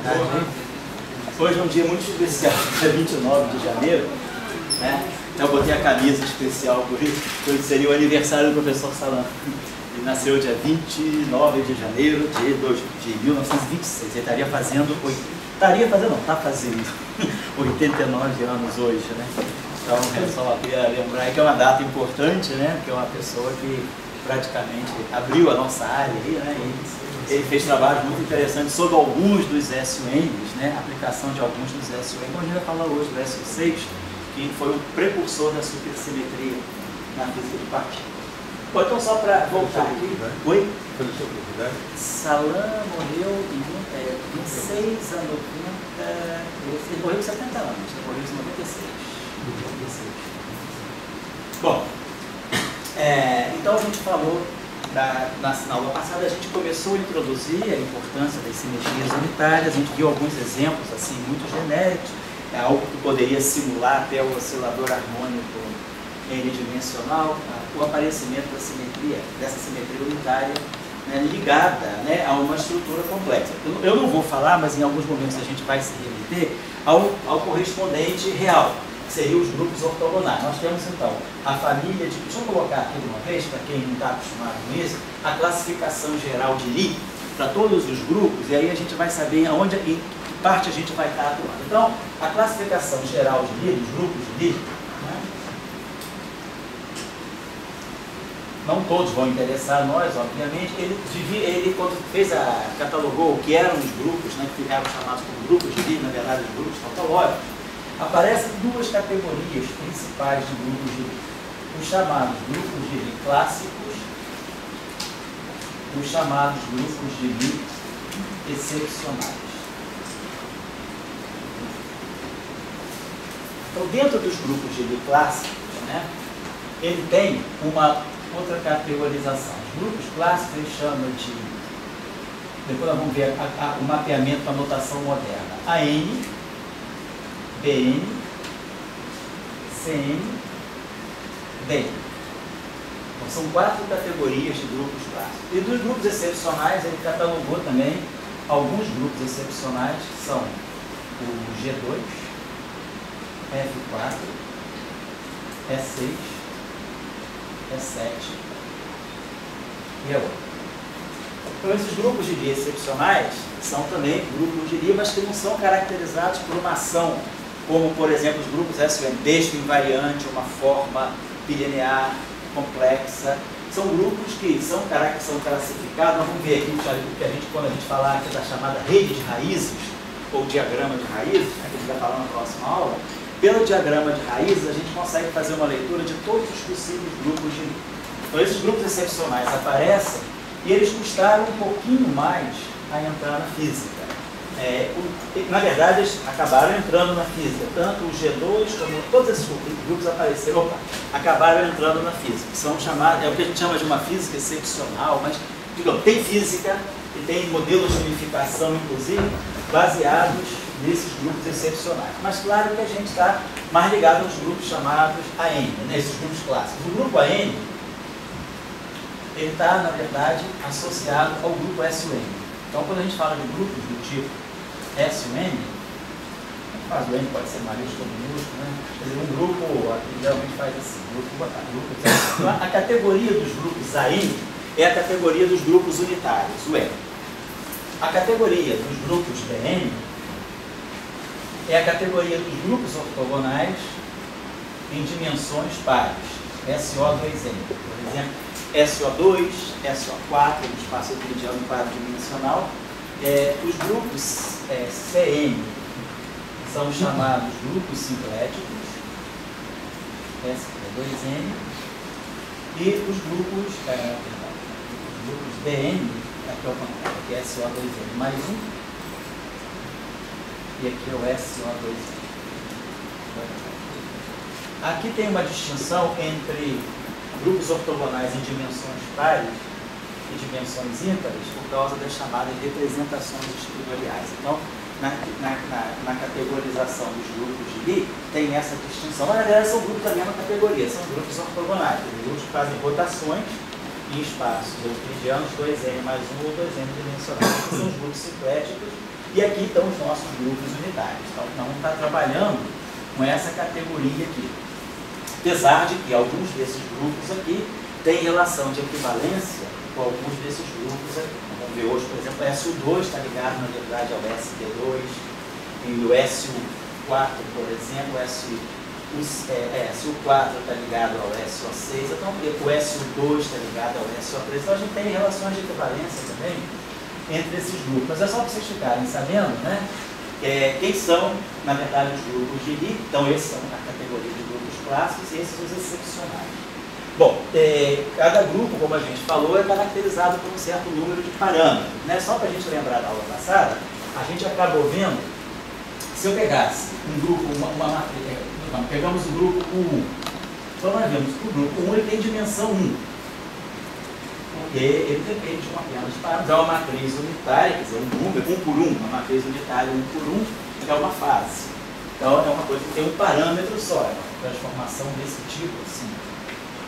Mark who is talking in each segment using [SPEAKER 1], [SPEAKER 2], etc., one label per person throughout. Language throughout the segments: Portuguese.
[SPEAKER 1] tarde. Hoje é um dia muito especial, dia 29 de janeiro, né? Eu botei a camisa especial por isso, hoje seria o aniversário do professor Salan. Ele nasceu dia 29 de janeiro de 1926, ele estaria fazendo 89 anos hoje, né? Então, eu só queria lembrar que é uma data importante, né? Que é uma pessoa que praticamente abriu a nossa área aí, né? E ele fez trabalhos muito interessantes sobre alguns dos SUNs, né? A aplicação de alguns dos SUNs. Então, a gente vai falar hoje do SU6, que foi um precursor da supersimetria na física de partículas. Bom, então só para voltar aqui. Oi? Salan morreu em 26 a 90. Ele morreu com 70 anos, ele morreu em 96. Bom, então a gente falou, na aula passada, a gente começou a introduzir a importância das simetrias unitárias, a gente viu alguns exemplos assim muito genéricos, algo que poderia simular até o oscilador harmônico n-dimensional, o aparecimento dessa simetria unitária, né, ligada, né, a uma estrutura complexa. Eu não vou falar, mas em alguns momentos a gente vai se remeter ao correspondente real, que seriam os grupos ortogonais. Nós temos então a família de... Deixa eu colocar aqui de uma vez, para quem não está acostumado com isso, a classificação geral de Lie para todos os grupos, e aí a gente vai saber em que parte a gente vai estar atuando. Então, a classificação geral de Lie, dos grupos de Lie, né? Não todos vão interessar a nós, obviamente. Ele quando catalogou o que eram os grupos, né, que eram chamados como grupos de Lie, na verdade, os grupos tautológicos, aparecem duas categorias principais de grupos de Lie. Os chamados grupos de Lie clássicos, os chamados grupos de Lie excepcionais. Então, dentro dos grupos de Lie clássicos, né, ele tem uma outra categorização. Os grupos clássicos ele chama de... Depois nós vamos ver o mapeamento com a notação moderna. AN, BN, CN, DN. Então, são 4 categorias de grupos clássicos. E dos grupos excepcionais, ele catalogou também alguns grupos excepcionais, que são o G2, F4, E6, E7 e E8. Então, esses grupos de Lie excepcionais são também grupos de Lie, mas que não são caracterizados por uma ação, como, por exemplo, os grupos SUN, deixo invariante, uma forma bilinear complexa. São grupos que são classificados, vamos ver aqui, quando a gente falar aqui da chamada rede de raízes, ou diagrama de raízes, que a gente vai falar na próxima aula, pelo diagrama de raízes a gente consegue fazer uma leitura de todos os possíveis grupos de Lie. Então, esses grupos excepcionais aparecem e eles custaram um pouquinho mais a entrar na física. Na verdade, eles acabaram entrando na física. Tanto o G2 como todos esses grupos apareceram, acabaram entrando na física. São chamados, é o que a gente chama de uma física excepcional, mas digamos, tem física e tem modelos de unificação, inclusive, baseados nesses grupos excepcionais. Mas claro que a gente está mais ligado aos grupos chamados AN, né, esses grupos clássicos. O grupo AN, ele está, na verdade, associado ao grupo SUN. Então, quando a gente fala de grupos do tipo SUN, mas o N pode ser maiúsculo ou minúsculo, né? Quer dizer, um grupo, geralmente faz assim, então, a categoria dos grupos AN é a categoria dos grupos unitários, o N. A categoria dos grupos BN é a categoria dos grupos ortogonais em dimensões pares, SO2N. Por exemplo, SO2, SO4, no espaço euclidiano quadridimensional. Os grupos CN são chamados grupos simpléticos, SO2N, e os grupos DN, aqui é o contrário, aqui é SO2N mais 1, e aqui é o SO2N. Aqui tem uma distinção entre grupos ortogonais em dimensões pares e dimensões ímpares por causa das chamadas representações escritoriais. Então, na categorização dos grupos de Lie, tem essa distinção. Na verdade, são grupos da mesma categoria, são grupos ortogonais, grupos que fazem rotações em espaços euclidianos 2n mais 1 ou 2n dimensionais, que são os grupos simpléticos, E aqui estão os nossos grupos unitários. Então, vamos estar trabalhando com essa categoria aqui. Apesar de que alguns desses grupos aqui têm relação de equivalência com alguns desses grupos aqui. Vamos ver hoje, por exemplo, o SU2 está ligado, na verdade, ao ST2, e o SU4, por exemplo, o SU4 está ligado ao SO6, então o SU2 está ligado ao SO3. Então a gente tem relações de equivalência também entre esses grupos. Mas é só para vocês ficarem sabendo, né? Quem são, na verdade, os grupos de Lie. Então, esses são a categoria de grupos clássicos e esses os excepcionais. Bom, cada grupo, como a gente falou, é caracterizado por um certo número de parâmetros, né? Só para a gente lembrar da aula passada, a gente acabou vendo, se eu pegasse um grupo, pegamos o grupo U1, então nós vemos que o grupo 1 ele tem dimensão 1. Porque ele depende de uma apenas de parâmetros. É uma matriz unitária, quer dizer, um número, 1 por 1, uma matriz unitária 1 por 1, é uma fase. Então é uma coisa que tem um parâmetro só, é uma transformação desse tipo, assim.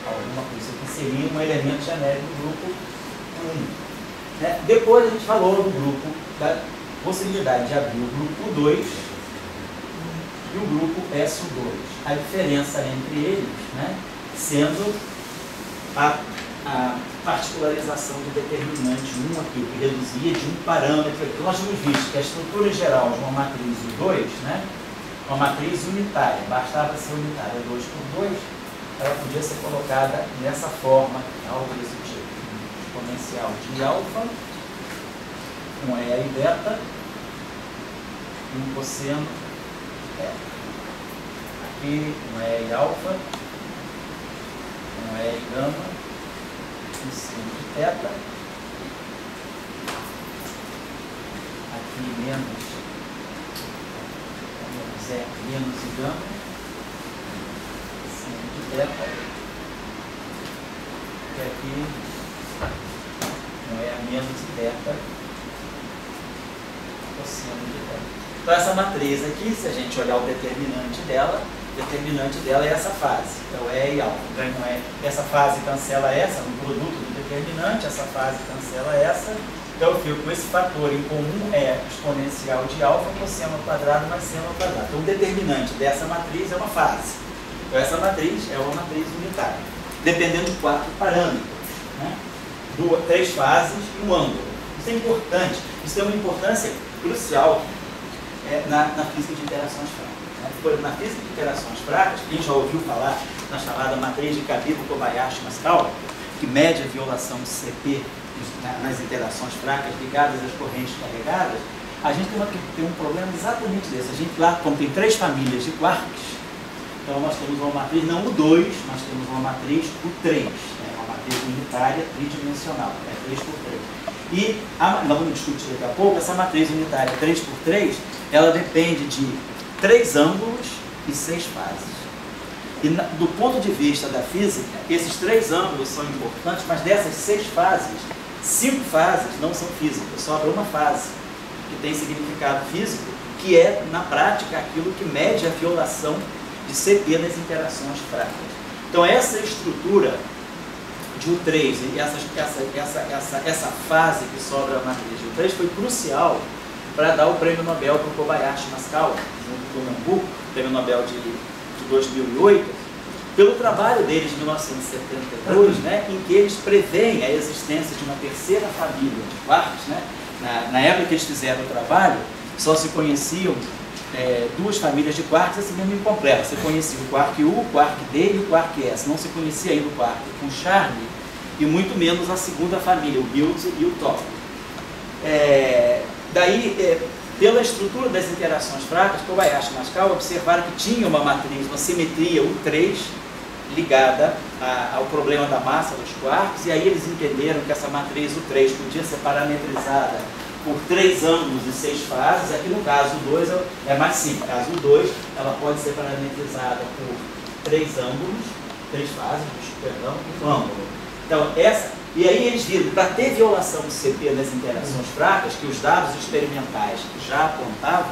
[SPEAKER 1] Alguma coisa que seria um elemento genérico do grupo 1. Né? Depois a gente falou do grupo, da possibilidade de abrir o grupo 2 e o grupo SU2. A diferença entre eles, né, sendo a particularização do determinante 1 aqui, que reduzia de um parâmetro aqui. Nós tínhamos visto que a estrutura geral de uma matriz U2, né, uma matriz unitária, bastava ser unitária 2 por 2, ela podia ser colocada nessa forma, algo desse tipo, exponencial de alfa, um E e beta, e um cosseno beta. Aqui um E e alfa, um E e gama, um seno de θ, aqui menos E menos e gama, seno de θ, e aqui um E menos e beta, cosseno de θ. Então essa matriz aqui, se a gente olhar o determinante dela é essa fase, é o E e alfa. Então, essa fase cancela essa, no produto do determinante, essa fase cancela essa. Então eu fico com esse fator em comum, é exponencial de alfa, cosseno ao quadrado mais seno ao quadrado. Então o determinante dessa matriz é uma fase. Então essa matriz é uma matriz unitária, dependendo de 4 parâmetros, né? 3 fases e um ângulo. Isso é importante, isso tem uma importância crucial na física de interações fracas. Na física de interações fracas, quem já ouviu falar na chamada matriz de Kabibo-Kobayashi-Mascal, que mede a violação de CP nas interações fracas ligadas às correntes carregadas, a gente tem um problema exatamente desse. A gente lá, como tem 3 famílias de quarks, então nós temos uma matriz, não U2, nós temos uma matriz U3, né, uma matriz unitária tridimensional, 3 por 3. E nós vamos discutir daqui a pouco, essa matriz unitária 3 por 3, ela depende de 3 ângulos e 6 fases. E do ponto de vista da física, esses 3 ângulos são importantes, mas dessas 6 fases, 5 fases não são físicas, sobra uma fase que tem significado físico, que é, na prática, aquilo que mede a violação de CP nas interações fracas. Então, essa estrutura de U3 e essa fase que sobra a matriz de U3 foi crucial para dar o prêmio Nobel para o Kobayashi-Mascal, junto com o Nambu, prêmio Nobel de 2008, pelo trabalho deles de 1972, né, em que eles preveem a existência de uma terceira família de quarks. Né? Na época que eles fizeram o trabalho, só se conheciam 2 famílias de quarks, assim mesmo incompleto. Você conhecia o quark U, o quark D e o quark S. Não se conhecia ainda o quark com Charlie, e muito menos a segunda família, o Bild e o Top. Pela estrutura das interações fracas, Kobayashi e Mascal observaram que tinha uma matriz, uma simetria U3 ligada ao problema da massa dos quarks, e aí eles entenderam que essa matriz U3 podia ser parametrizada por 3 ângulos e 6 fases. Aqui no caso o 2 é mais simples. No caso o 2, ela pode ser parametrizada por 3 ângulos, 3 fases, perdão, e um ângulo. Então, e aí eles viram, para ter violação do CP nas interações fracas, que os dados experimentais já apontavam,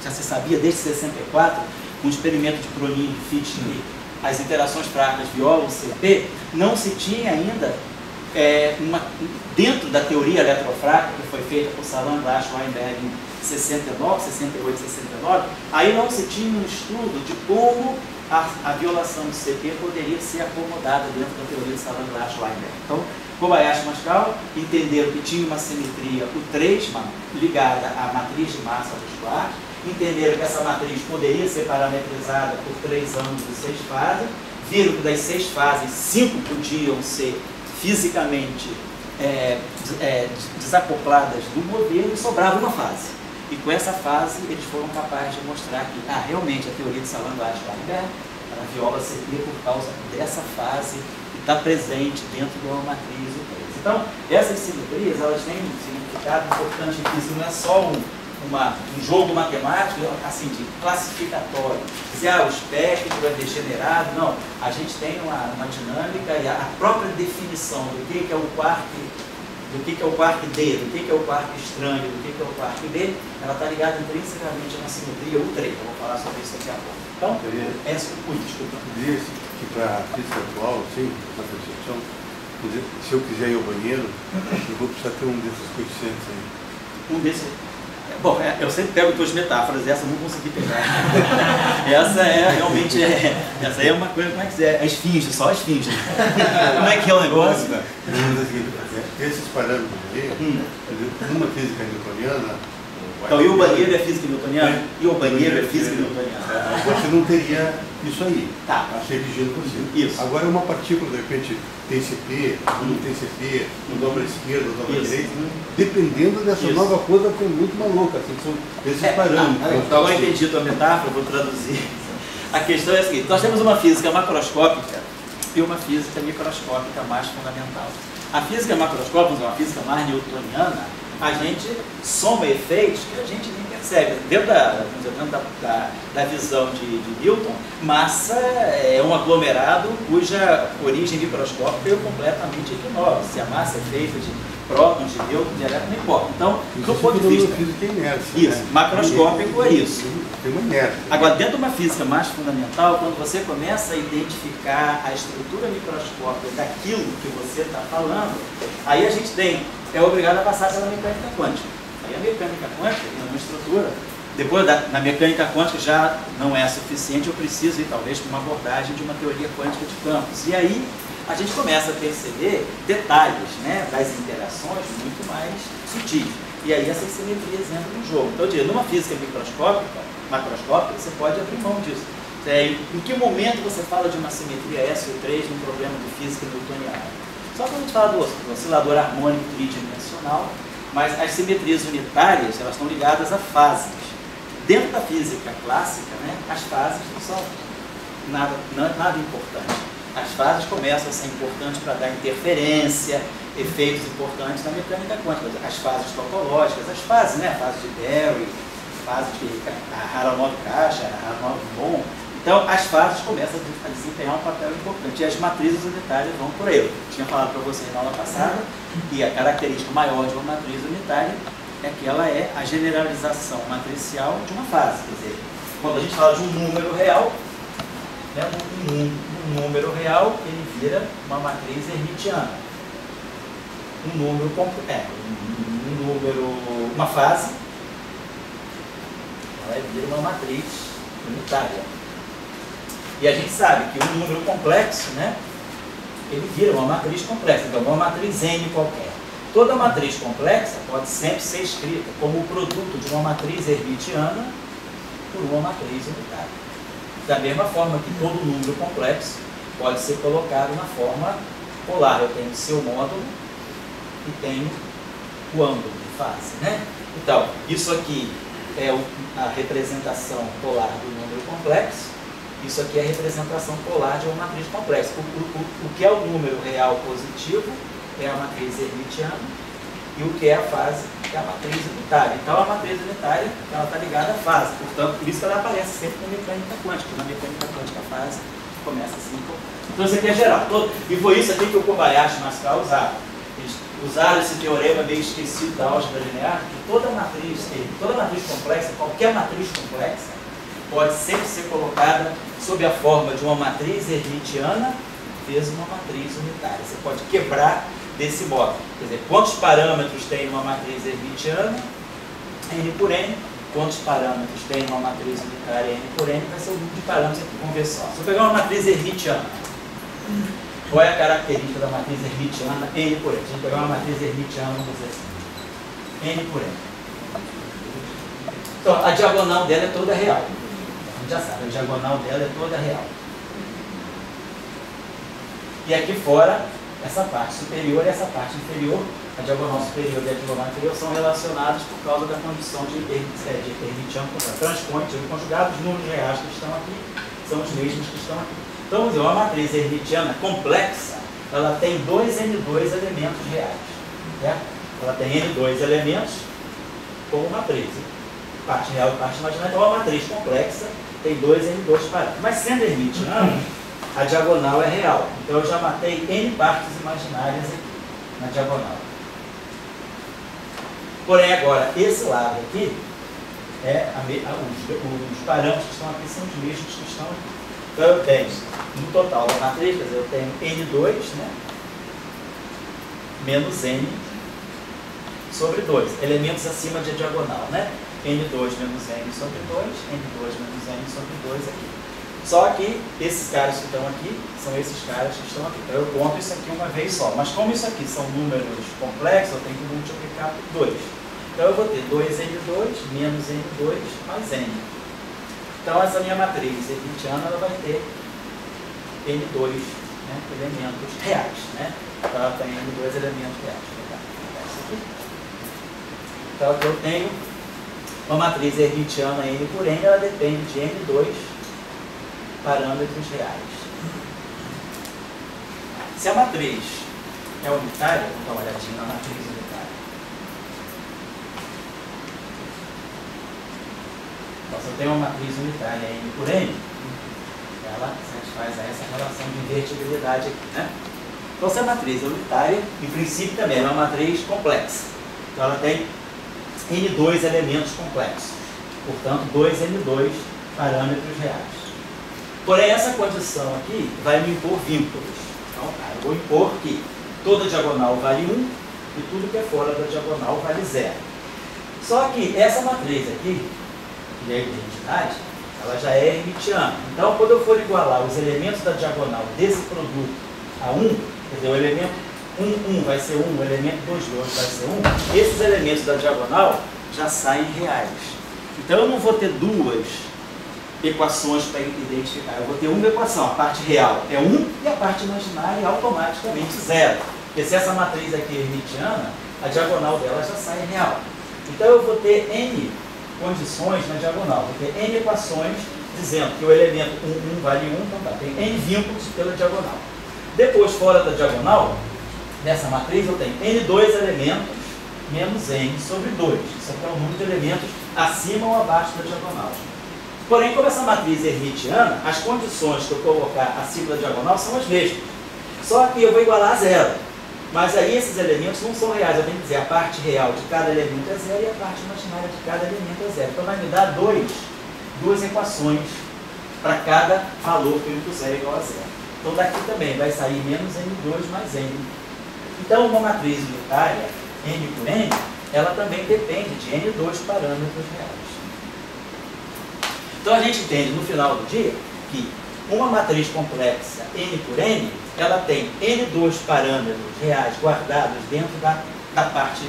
[SPEAKER 1] já se sabia desde 64, com o experimento de Cronin e Fichte, as interações fracas violam o CP, não se tinha ainda, dentro da teoria eletrofraca, que foi feita por Salan, Glass, Weinberg em 69, 68, 69, aí não se tinha um estudo de como a violação do CP poderia ser acomodada dentro da teoria de Salandra-Schweinberg. Então, Kobayashi e Mascal entenderam que tinha uma simetria, o 3, ligada à matriz de massa dos quartos, entenderam que essa matriz poderia ser parametrizada por 3 ângulos e 6 fases, viram que das 6 fases, 5 podiam ser fisicamente desacopladas do modelo e sobrava uma fase. E com essa fase eles foram capazes de mostrar que realmente a teoria de Salandra-Schweinberg ela viola CP por causa dessa fase que está presente dentro de uma matriz o 3. Então, essas simetrias elas têm um significado importante em física, não é só um jogo matemático assim, de classificatório, dizer o espectro é degenerado, não, a gente tem uma dinâmica e a própria definição do que é o quark, do que é o quark D, do que é o quark estranho, do que é o quark B, ela está ligada intrinsecamente a uma simetria U3, eu vou falar sobre isso daqui a pouco. Então, desculpa.
[SPEAKER 2] Diria que para a física atual, sim, na percepção, se eu quiser ir ao banheiro, eu vou precisar ter um desses coeficientes aí.
[SPEAKER 1] Um desses. Bom, eu sempre pego duas metáforas, essa eu não consegui pegar. Essa é realmente, essa aí é uma coisa, como é que é? A esfinge, só a esfinge. Como é que é o negócio?
[SPEAKER 2] Esses parâmetros aí, numa física newtoniana...
[SPEAKER 1] Então, e o banheiro é física newtoniana? E o banheiro é física newtoniana?
[SPEAKER 2] Você não teria isso aí,
[SPEAKER 1] tá,
[SPEAKER 2] a ser vigiando por cima.
[SPEAKER 1] Isso.
[SPEAKER 2] Agora, uma partícula, de repente, tem CP, não tem CP, não dobra a esquerda, não dobra a direita, dependendo dessa nova coisa que é muito maluca, assim, são esses parâmetros.
[SPEAKER 1] Então, eu entendi a tua metáfora, vou traduzir. A questão é a seguinte, nós temos uma física macroscópica e uma física microscópica mais fundamental. A física macroscópica, uma física mais newtoniana, a gente soma efeitos que a gente nem percebe. Dentro da visão de Newton, massa é um aglomerado cuja origem microscópica é completamente ignora. Se a massa é feita de prótons, de nêutrons, de elétrons, não importa. Então, do ponto de vista
[SPEAKER 2] inércia,
[SPEAKER 1] macroscópico é isso.
[SPEAKER 2] Tem uma inércia.
[SPEAKER 1] Agora, dentro de uma física mais fundamental, quando você começa a identificar a estrutura microscópica daquilo que você está falando, aí a gente é obrigado a passar pela mecânica quântica. Aí a mecânica quântica é uma estrutura. Depois, na mecânica quântica já não é suficiente, eu preciso ir talvez para uma abordagem de uma teoria quântica de campos. E aí a gente começa a perceber detalhes, né, das interações muito mais sutis. E aí essas simetrias entram no jogo. Então, eu diria, numa física macroscópica, você pode abrir mão disso. Em que momento você fala de uma simetria SO3 num problema de física newtoniana? Só quando a gente fala do oscilador harmônico tridimensional, mas as simetrias unitárias, elas estão ligadas a fases. Dentro da física clássica, né, as fases não são nada importante. As fases começam a ser importantes para dar interferência, efeitos importantes na mecânica quântica. As fases topológicas, as fases, né, a fase de Berry, a fase de Aharonov-Kasha, Aharonov-Von. Então, as fases começam a desempenhar um papel importante. E as matrizes unitárias vão por aí. Eu tinha falado para vocês na aula passada que a característica maior de uma matriz unitária é que ela é a generalização matricial de uma fase. Quer dizer, quando a gente fala de um número real, né, um número real, ele vira uma matriz hermitiana. Uma fase, ela vira uma matriz unitária. E a gente sabe que um número complexo, né, ele vira uma matriz complexa, então uma matriz N qualquer. Toda matriz complexa pode sempre ser escrita como o produto de uma matriz hermitiana por uma matriz unitária. Da mesma forma que todo número complexo pode ser colocado na forma polar. Eu tenho o seu módulo e tenho o ângulo de fase, né? Então, isso aqui é a representação polar do número complexo. Isso aqui é a representação polar de uma matriz complexa. O que é o número real positivo é a matriz hermitiana e o que é a fase é a matriz unitária. Então, a matriz unitária está ligada à fase. Portanto, por isso que ela aparece sempre na mecânica quântica. Na mecânica quântica, a fase começa assim. Então, isso aqui é geral. E foi isso aqui que o Kobayashi e Mascal usaram. Eles usaram esse teorema meio esquecido da álgebra linear, que toda matriz complexa, qualquer matriz complexa, pode sempre ser colocada sob a forma de uma matriz hermitiana vezes uma matriz unitária. Você pode quebrar desse modo. Quer dizer, quantos parâmetros tem uma matriz hermitiana N por N, quantos parâmetros tem uma matriz unitária N por N, vai ser o grupo de parâmetros aqui. Vamos ver só. Se eu pegar uma matriz hermitiana, qual é a característica da matriz hermitiana N por N? Se eu pegar uma matriz hermitiana, vamos dizer assim, N por N. Então, a diagonal dela é toda real. A gente já sabe, a diagonal dela é toda real. E aqui fora, essa parte superior e essa parte inferior, a diagonal superior e a diagonal inferior, são relacionadas por causa da condição de hermitiano transcontínuo conjugado. Os números reais que estão aqui são os mesmos que estão aqui. Então, vamos dizer, uma matriz hermitiana complexa, ela tem dois N2 elementos reais. Certo? Ela tem N2 elementos como matriz. Parte real e parte imaginária. Então, uma matriz complexa tem dois N2 parâmetros. Mas sendo hermitiana, a diagonal é real. Então, eu já matei N partes imaginárias aqui, na diagonal. Porém, agora, esse lado aqui, os parâmetros que estão aqui são os mesmos que estão aqui. Então, eu tenho, no total da matriz, quer dizer, eu tenho N2, né, menos N sobre 2, elementos acima de diagonal, né? N2 menos N sobre 2, N2 menos N sobre 2 aqui. Só que esses caras que estão aqui são esses caras que estão aqui. Então eu conto isso aqui uma vez só. Mas como isso aqui são números complexos, eu tenho que multiplicar por 2. Então eu vou ter 2N2 menos N2 mais N. Então essa minha matriz hermitiana ela vai ter N2, né, elementos reais. Né? Então ela tem N2 elementos reais. Então aqui eu tenho uma matriz hermitiana N por N, ela depende de N2 parâmetros reais. Se a matriz é unitária, vamos dar uma olhadinha na matriz unitária. Então, se eu tenho uma matriz unitária N por N, ela satisfaz essa relação de invertibilidade aqui, né? Então, se a matriz é unitária, em princípio também é uma matriz complexa. Então, ela tem N2 elementos complexos. Portanto, 2N2 parâmetros reais. Porém, essa condição aqui vai me impor vínculos. Então, eu vou impor que toda diagonal vale 1 e tudo que é fora da diagonal vale 0. Só que essa matriz aqui, que é a identidade, ela já é hermitiana. Então, quando eu for igualar os elementos da diagonal desse produto a 1, quer dizer, o elemento 1 vai ser 1, o elemento 2 vai ser 1, esses elementos da diagonal já saem reais. Então, eu não vou ter duas equações para identificar. Eu vou ter uma equação, a parte real é 1 e a parte imaginária é automaticamente 0. Porque se essa matriz aqui é hermitiana, a diagonal dela já sai real. Então eu vou ter N condições na diagonal, vou ter N equações dizendo que o elemento 1 vale 1, então tá, tem N vínculos pela diagonal. Depois, fora da diagonal, nessa matriz eu tenho N2 elementos menos N sobre 2. Isso aqui é o número de elementos acima ou abaixo da diagonal. Porém, como essa matriz é hermitiana, as condições que eu colocar acima da diagonal são as mesmas. Só que eu vou igualar a 0. Mas aí esses elementos não são reais. Eu tenho que dizer a parte real de cada elemento é 0 e a parte imaginária de cada elemento é 0. Então vai me dar duas equações para cada valor que eu impuser igual a 0. Então daqui também vai sair menos N2 mais N. Então uma matriz unitária, N por N, ela também depende de N2 parâmetros reais. Então a gente entende no final do dia que uma matriz complexa N por N, ela tem N2 parâmetros reais guardados dentro da parte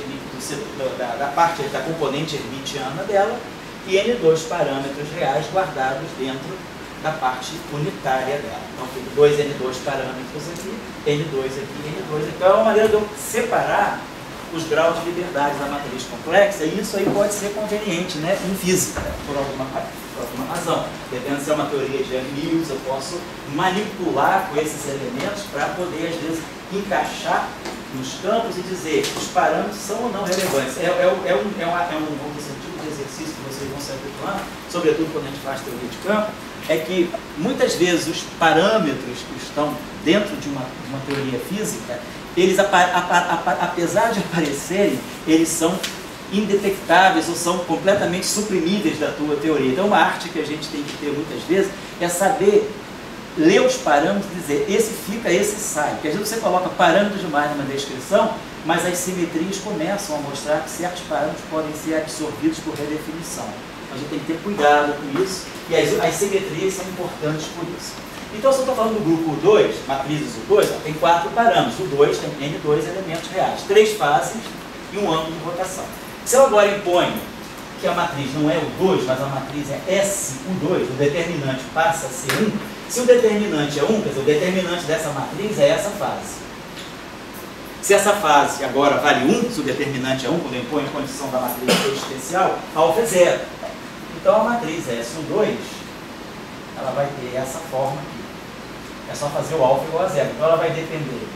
[SPEAKER 1] da componente hermitiana dela e N2 parâmetros reais guardados dentro da parte unitária dela. Então fica 2 N2 parâmetros aqui, N2 aqui, N2 aqui. Então é uma maneira de eu separar os graus de liberdade da matriz complexa, e isso aí pode ser conveniente, né, em física, por alguma razão. Dependendo se é uma teoria de Young-Mills, eu posso manipular com esses elementos para poder, às vezes, encaixar nos campos e dizer os parâmetros são ou não relevantes. Vamos dizer, um tipo de exercício que vocês vão se habituando, sobretudo quando a gente faz teoria de campo, é que muitas vezes os parâmetros que estão dentro de uma teoria física, eles, apesar de aparecerem, eles são indetectáveis ou são completamente suprimíveis da tua teoria. Então, uma arte que a gente tem que ter muitas vezes é saber ler os parâmetros e dizer esse fica, esse sai. Porque às vezes você coloca parâmetros demais numa descrição mas as simetrias começam a mostrar que certos parâmetros podem ser absorvidos por redefinição. A gente tem que ter cuidado com isso, e as simetrias são importantes por isso. Então, se eu estou falando do grupo 2, matrizes U2, tem 4 parâmetros. O 2 tem N2 elementos reais, 3 fases e um ângulo de rotação. Se eu agora imponho que a matriz não é o 2, mas a matriz é SU2, o determinante passa a ser 1. Se o determinante é 1, quer dizer, o determinante dessa matriz é essa fase. Se essa fase agora vale 1, se o determinante é 1, quando eu imponho a condição da matriz ser especial, alfa é 0. Então a matriz SU2, ela vai ter essa forma aqui. É só fazer o alfa igual a 0. Então ela vai depender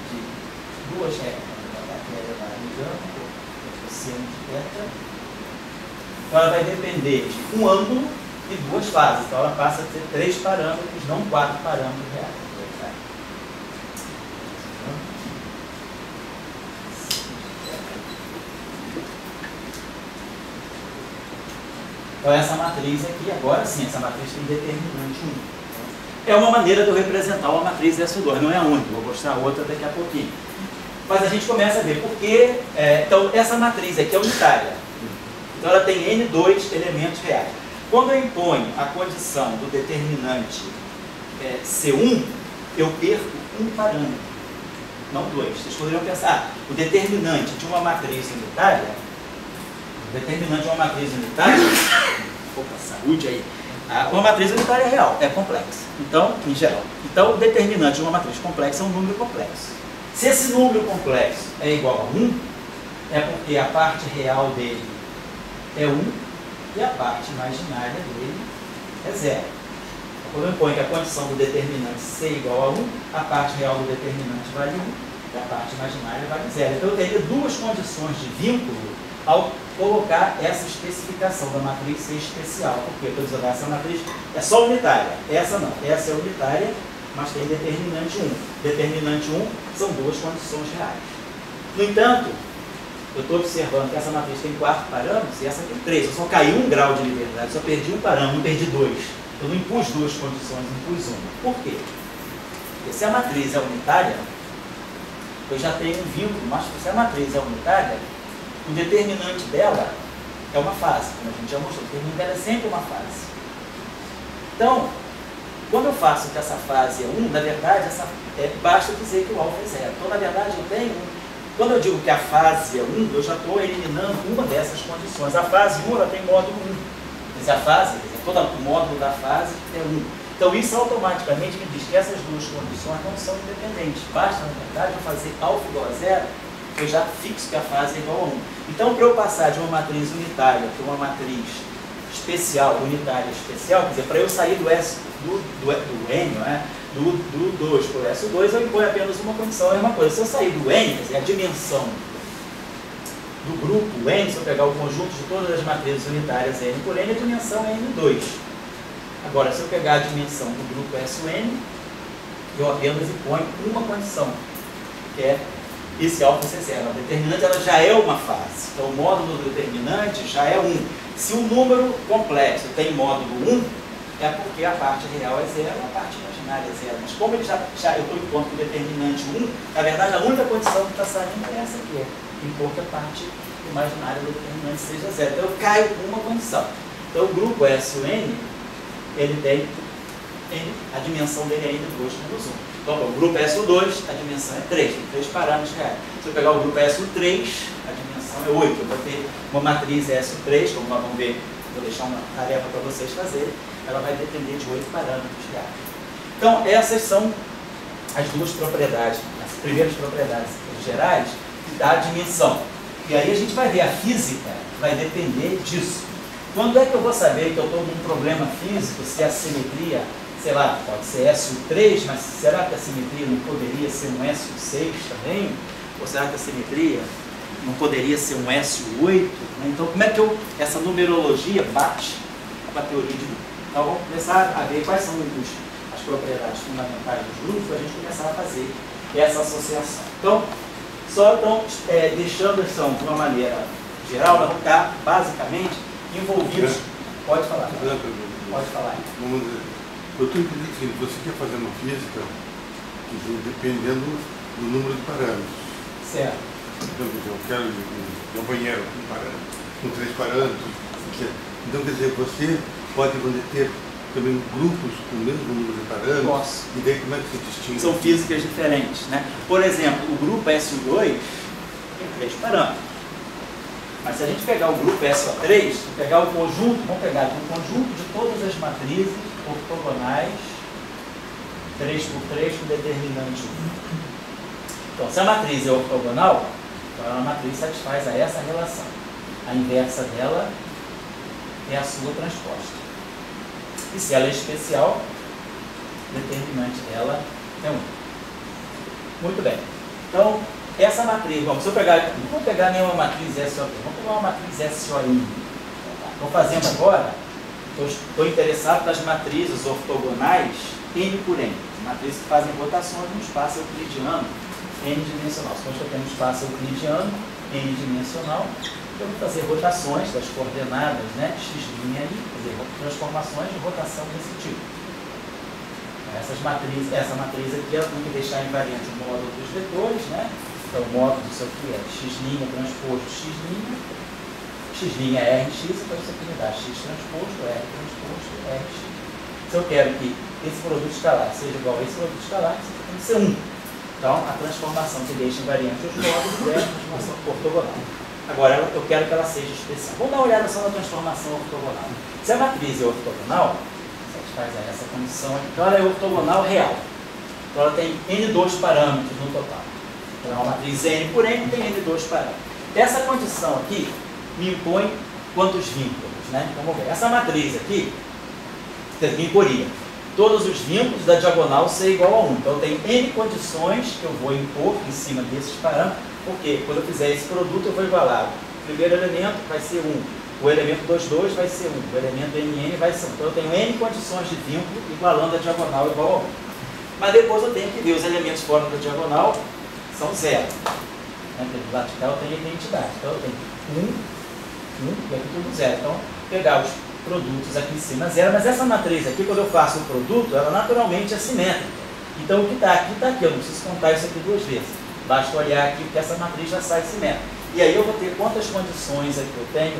[SPEAKER 1] de duas regras. Então ela vai depender de um ângulo e 2 fases. Então ela passa a ter 3 parâmetros, não 4 parâmetros reais. Então essa matriz aqui, agora sim, essa matriz tem determinante 1. É uma maneira de eu representar uma matriz SU2, não é a única, vou mostrar outra daqui a pouquinho. Mas a gente começa a ver porque, então essa matriz aqui é unitária. Então ela tem N2 elementos reais. Quando eu imponho a condição do determinante C1, eu perco um parâmetro, não 2. Vocês poderiam pensar, o determinante de uma matriz unitária, opa, saúde aí, uma matriz unitária é real, é complexa, então, em geral. Então, o determinante de uma matriz complexa é um número complexo. Se esse número complexo é igual a 1, é porque a parte real dele é 1 e a parte imaginária dele é 0. Então, quando eu imponho que a condição do determinante C igual a 1, a parte real do determinante vale 1 e a parte imaginária vale 0. Então, eu teria duas condições de vínculo ao colocar essa especificação da matriz ser especial. Porque eu estou dizendo, essa matriz é só unitária. Essa não. Essa é unitária, mas tem determinante 1. Determinante 1 são duas condições reais. No entanto, eu estou observando que essa matriz tem 4 parâmetros e essa tem 3. Eu só caí 1 grau de liberdade, só perdi um parâmetro, não perdi 2. Eu não impus 2 condições, impus 1. Por quê? Porque se a matriz é unitária, eu já tenho um vínculo, mas se a matriz é unitária, o determinante dela é uma fase, como a gente já mostrou. O determinante dela é sempre uma fase. Então, quando eu faço que essa fase é 1, na verdade, basta dizer que o alfa é 0. Então, na verdade, eu tenho... Quando eu digo que a fase é 1, eu já estou eliminando uma dessas condições. A fase 1, ela tem módulo 1. Quer dizer, a fase, todo o módulo da fase é 1. Então, isso automaticamente me diz que essas duas condições não são independentes. Basta, na verdade, eu fazer alfa igual a 0, eu já fixo que a fase é igual a 1. Então, para eu passar de uma matriz unitária para uma matriz especial, unitária especial, quer dizer, para eu sair do S, do N, do 2 para o S2, eu imponho apenas uma condição, é a mesma coisa. Se eu sair do N, quer dizer, a dimensão do grupo N, se eu pegar o conjunto de todas as matrizes unitárias N por N, a dimensão é N2. Agora, se eu pegar a dimensão do grupo SN, eu apenas imponho uma condição, que é esse alfa ser 0. A determinante ela já é uma fase. Então, o módulo do determinante já é 1. Se o número complexo tem módulo 1, é porque a parte real é 0, a parte imaginária é 0. Mas como ele eu estou impondo o determinante 1, na verdade, a única condição que está saindo é essa aqui. Impor que a parte imaginária do determinante seja 0. Então, eu caio com uma condição. Então, o grupo SN, ele tem a dimensão dele é N2 menos 1. Então, o grupo SU2, a dimensão é 3, tem 3 parâmetros reais. Se eu pegar o grupo SU3, a dimensão é 8. Eu vou ter uma matriz SU3, como nós vamos ver, vou deixar uma tarefa para vocês fazerem, ela vai depender de 8 parâmetros reais. Então, essas são as duas propriedades, as primeiras propriedades gerais da dimensão. E aí a gente vai ver, a física vai depender disso. Quando é que eu vou saber que eu estou num problema físico, se a simetria, sei lá, pode ser SU3, mas será que a simetria não poderia ser um SU6 também? Ou será que a simetria não poderia ser um SU8? Então, como é que essa numerologia bate com a teoria de grupo? Então, vamos começar a ver quais são as propriedades fundamentais dos grupos para a gente começar a fazer essa associação. Então, deixando isso de uma maneira geral, nós vamos estar basicamente envolvidos. Pode falar. Pode falar.
[SPEAKER 2] Vamos dizer, eu estou entendendo o seguinte, você quer fazer uma física dependendo do número de parâmetros.
[SPEAKER 1] Certo.
[SPEAKER 2] Então, eu quero um banheiro com 3 parâmetros. Então, quer dizer, você pode ter também grupos com o mesmo número de parâmetros.
[SPEAKER 1] Posso.
[SPEAKER 2] E daí como é que se distingue?
[SPEAKER 1] São físicas diferentes, né? Por exemplo, o grupo SO2 tem 3 parâmetros. Mas se a gente pegar o grupo SO3, pegar o conjunto, vamos pegar o conjunto de todas as matrizes ortogonais 3×3 com determinante 1. Então, se a matriz é ortogonal, então a matriz satisfaz a essa relação. A inversa dela é a sua transposta. E se ela é especial, o determinante dela é 1. Muito bem. Então, essa matriz, não vou pegar nenhuma matriz SO3, vamos pegar uma matriz SOI. Estou fazendo agora, estou interessado nas matrizes ortogonais N por N. Matrizes que fazem rotações no espaço euclidiano N-dimensional. Se eu tenho um espaço euclidiano N-dimensional, eu vou fazer rotações das coordenadas, né, x' aí, fazer transformações de rotação desse tipo. Essa matriz aqui ela tem que deixar invariante o módulo dos vetores, né? Então o módulo disso aqui é x' transposto x', x' é rx, então isso aqui me dá x transposto, r transposto, rx. Se eu quero que esse produto escalar seja igual a esse produto escalar, isso aqui tem que ser 1. Então a transformação que deixa invariante os módulos é a transformação ortogonal. Agora eu quero que ela seja especial. Vamos dar uma olhada só na transformação ortogonal. Se a matriz é ortogonal, satisfaz essa condição aqui. Então ela é ortogonal real. Então ela tem N2 parâmetros no total. Então é uma matriz N por N tem N2 parâmetros. Essa condição aqui me impõe quantos vínculos, né? Vamos ver. Essa matriz aqui me imporia todos os vínculos da diagonal ser igual a 1. Então eu tenho N condições que eu vou impor em cima desses parâmetros, porque quando eu fizer esse produto eu vou igualar. O primeiro elemento vai ser 1, o elemento 2,2 vai ser 1, o elemento NN vai ser 1. Então eu tenho N condições de vínculo igualando a diagonal igual a 1. Mas depois eu tenho que ver os elementos fora da diagonal são 0. Do lado de cá eu tenho identidade. Então eu tenho 1 e aqui tudo 0. Então pegar os produtos aqui em cima 0, mas essa matriz aqui, quando eu faço o produto, ela naturalmente é simétrica. Então o que está aqui, está aqui. Eu não preciso contar isso aqui 2 vezes. Basta olhar aqui que essa matriz já sai simétrica. E aí eu vou ter quantas condições aqui eu tenho?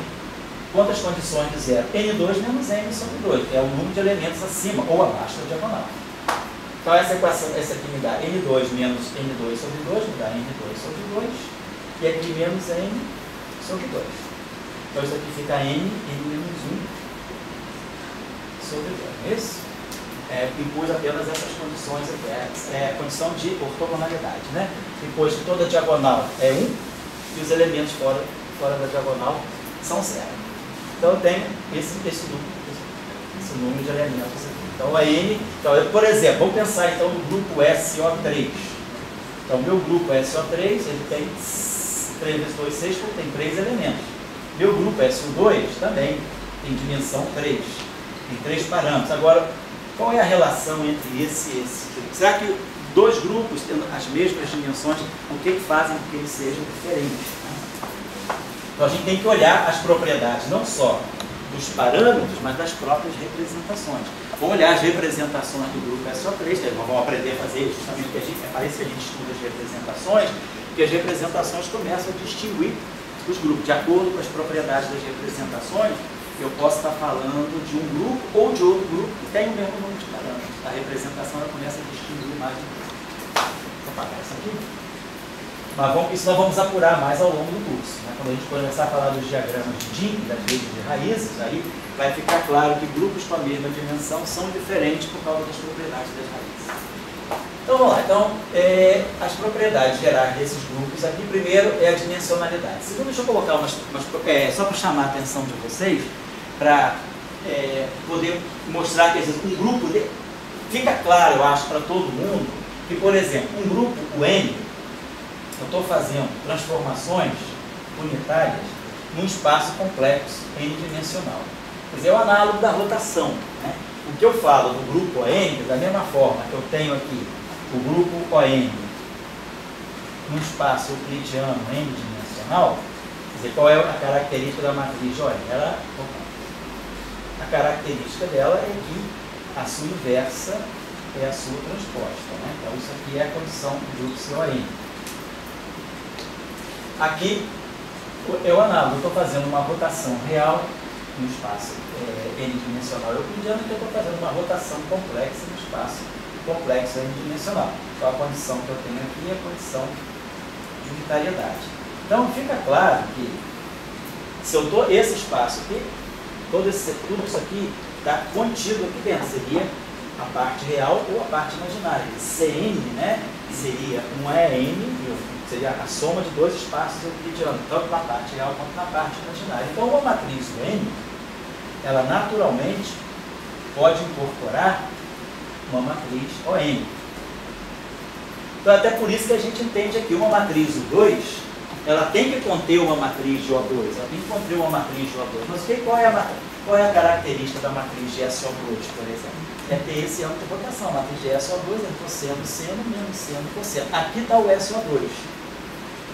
[SPEAKER 1] Quantas condições de 0? N2 menos N sobre 2, que é o número de elementos acima ou abaixo da diagonal. Então essa equação, essa aqui me dá N2 menos N2 sobre 2, me dá N2 sobre 2, e aqui menos N sobre 2. Então isso aqui fica N menos 1 sobre 2, isso? Impus apenas essas condições aqui, é a condição de ortogonalidade, né? Impôs que toda diagonal é 1 e os elementos fora da diagonal são 0. Então eu tenho esse número de elementos aqui. Então a N, por exemplo, vamos pensar então no grupo SO3. Então o meu grupo SO3, ele tem 3 vezes 2, 6, porque tem 3 elementos. Meu grupo SO2 também tem dimensão 3. Tem 3 parâmetros. Agora, qual é a relação entre esse e esse? Será que 2 grupos tendo as mesmas dimensões, o que fazem com que eles sejam diferentes? Então a gente tem que olhar as propriedades, não só dos parâmetros, mas das próprias representações. Vamos olhar as representações do grupo SO3, que nós vamos aprender a fazer justamente que parece que a gente estuda as representações, que as representações começam a distinguir os grupos. De acordo com as propriedades das representações, eu posso estar falando de um grupo ou de outro grupo que tem o mesmo número de parâmetros. A representação ela começa a distinguir mais. Vou apagar isso aqui. Mas isso nós vamos apurar mais ao longo do curso. Né? Quando a gente começar a falar dos diagramas de Dinh, das redes de raízes, aí vai ficar claro que grupos com a mesma dimensão são diferentes por causa das propriedades das raízes. Então vamos lá. Então, as propriedades gerais desses grupos aqui, primeiro é a dimensionalidade. Segundo, deixa eu colocar só para chamar a atenção de vocês, para poder mostrar que um grupo, fica claro, eu acho, para todo mundo, que, por exemplo, um grupo, o N, eu estou fazendo transformações unitárias num espaço complexo, n-dimensional. Quer dizer, é o análogo da rotação. Né? O que eu falo do grupo ON, da mesma forma que eu tenho aqui o grupo ON num espaço euclidiano n-dimensional, quer dizer, qual é a característica da matriz? Olha, a característica dela é que a sua inversa é a sua transposta. Né? Então, isso aqui é a condição do grupo CON. Aqui eu análogo, estou fazendo uma rotação real no espaço n-dimensional euclidiano, que eu estou fazendo uma rotação complexa no espaço complexo n-dimensional. Então a condição que eu tenho aqui é a condição de unitariedade. Então fica claro que se eu estou esse espaço aqui, tudo isso aqui está contido aqui dentro, seria a parte real ou a parte imaginária. Cn, né, seria um EN, seria a soma de dois espaços euclidianos, tanto na parte real quanto na parte imaginária. Então uma matriz do N, ela naturalmente pode incorporar uma matriz ON. Então até por isso que a gente entende aqui uma matriz O2, ela tem que conter uma matriz de O2, ela tem que conter uma matriz de O2. Mas qual é a característica da matriz de SO2, por exemplo? É ter esse âmbito de rotação. A matriz de SO2 é cosseno, seno, menos seno, cosseno. Aqui está o SO2.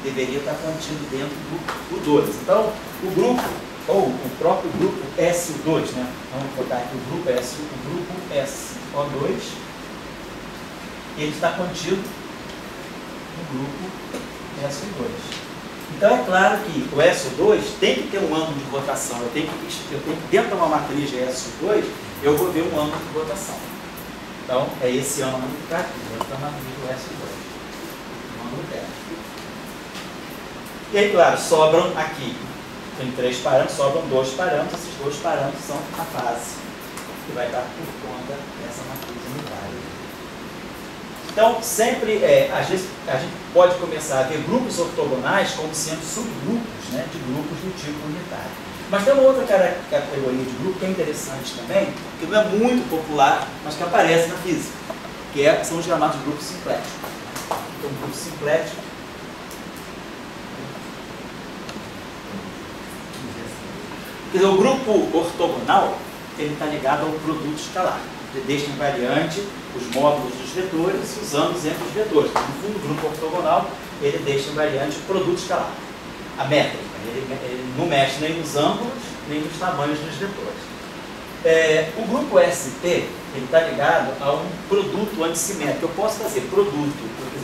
[SPEAKER 1] Deveria estar contido dentro do O2. Então, o grupo, ou o próprio grupo SO2, né? Vamos botar aqui o grupo SO2, ele está contido no grupo SO2. Então é claro que o SO2 tem que ter um ângulo de rotação. Eu tenho que dentro de uma matriz de SO2, eu vou ver um ângulo de rotação. Então é esse ângulo que está aqui, dentro da matriz do SO2. Um ângulo dela. E aí, claro, sobram aqui, tem 3 parâmetros, sobram 2 parâmetros. Esses 2 parâmetros são a fase, que vai estar por conta dessa matriz unitária. Então, sempre, às vezes, a gente pode começar a ver grupos ortogonais como sendo subgrupos, né, de grupos do tipo unitário. Mas tem uma outra categoria de grupo que é interessante também, que não é muito popular, mas que aparece na física, que são os chamados grupos simpléticos. Então, um grupo simplético quer dizer, o grupo ortogonal ele está ligado ao produto escalar. Deixa invariante os módulos dos vetores usando os entre os vetores. No fundo, o grupo ortogonal ele deixa invariante o produto escalar. A métrica, ele não mexe nem nos ângulos, nem nos tamanhos dos vetores. O grupo ST ele está ligado a um produto antissimétrico. Eu posso fazer produto,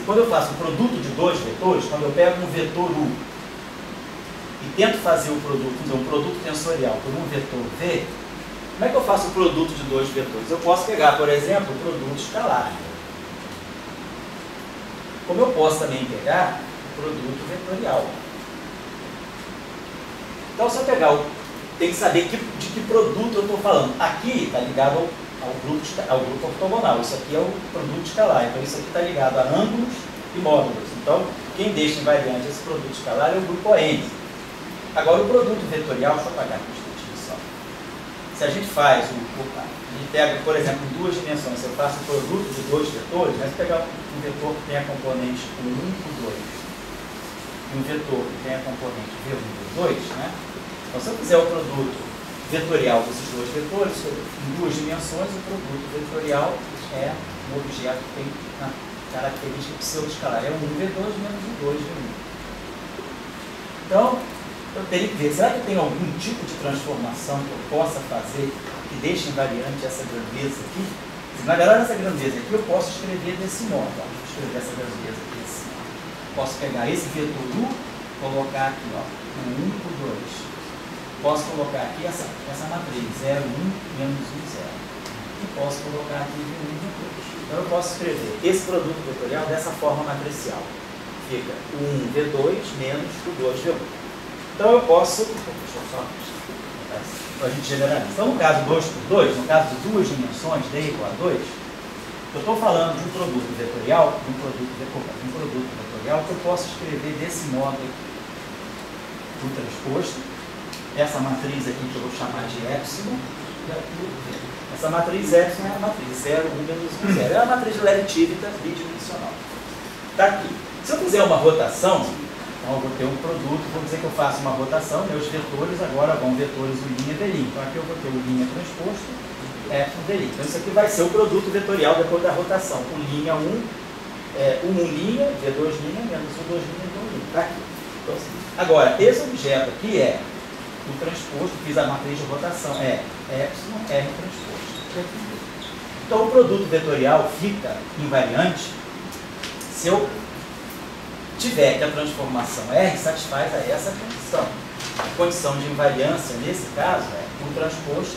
[SPEAKER 1] quando eu faço um produto de 2 vetores, quando eu pego um vetor U e tento fazer um produto tensorial por um vetor V, como é que eu faço o produto de 2 vetores? Eu posso pegar, por exemplo, o produto escalar. Como eu posso também pegar o produto vetorial. Então, se eu pegar tem que saber de que produto eu estou falando. Aqui está ligado ao grupo ortogonal. Isso aqui é o produto escalar. Então, isso aqui está ligado a ângulos e módulos. Então, quem deixa invariante esse produto escalar é o grupo ON. Agora, o produto vetorial, deixa eu apagar aqui um instantinho só. Se a gente faz, a gente pega, por exemplo, em 2 dimensões, se eu faço o produto de 2 vetores, mas pegar um vetor que tem a componente com 1 e 2, e um vetor que tem a componente V1 e V2, né? Então, se eu fizer o produto vetorial desses 2 vetores, em 2 dimensões, o produto vetorial é um objeto que tem a característica pseudo-escalar. É um V2 menos um 2V1. Então, eu teria que ver, será que tem algum tipo de transformação que eu possa fazer que deixe invariante essa grandeza aqui? Na verdade, essa grandeza aqui eu posso escrever desse modo. Ó. Vou escrever essa grandeza aqui assim. Posso pegar esse vetor U, colocar aqui, ó, um 1 por 2. Posso colocar aqui essa matriz, 0, 1, menos 1, 0. E posso colocar aqui V1 e V2. Então eu posso escrever esse produto vetorial dessa forma matricial. Fica o 1 V2 menos o 2 V1. Então eu posso, deixa eu só, a gente generaliza. Então no caso 2 por 2, no caso de 2 dimensões, D igual a 2, eu estou falando de um produto vetorial, um produto vetorial que eu posso escrever desse modo aqui. O transposto, essa matriz aqui que eu vou chamar de epsilon, e aqui o V. Essa matriz epsilon é a matriz 0, 1 menos 1, 0. É a matriz de Levi-Civita bidimensional. Está aqui. Se eu fizer uma rotação, então eu vou ter um produto, vou dizer que eu faço uma rotação, meus vetores agora vão vetores U', V'. Então aqui eu vou ter U' transposto, epsilon, V'. Então isso aqui vai ser o produto vetorial depois da rotação. U', 1, V2', menos U', V'. Está aqui. Então, assim, agora, esse objeto aqui é o transposto, fiz a matriz de rotação, é epsilon, R transposto. Então o produto vetorial fica invariante se eu tiver que a transformação R satisfaz a essa condição. A condição de invariância, nesse caso, é o transposto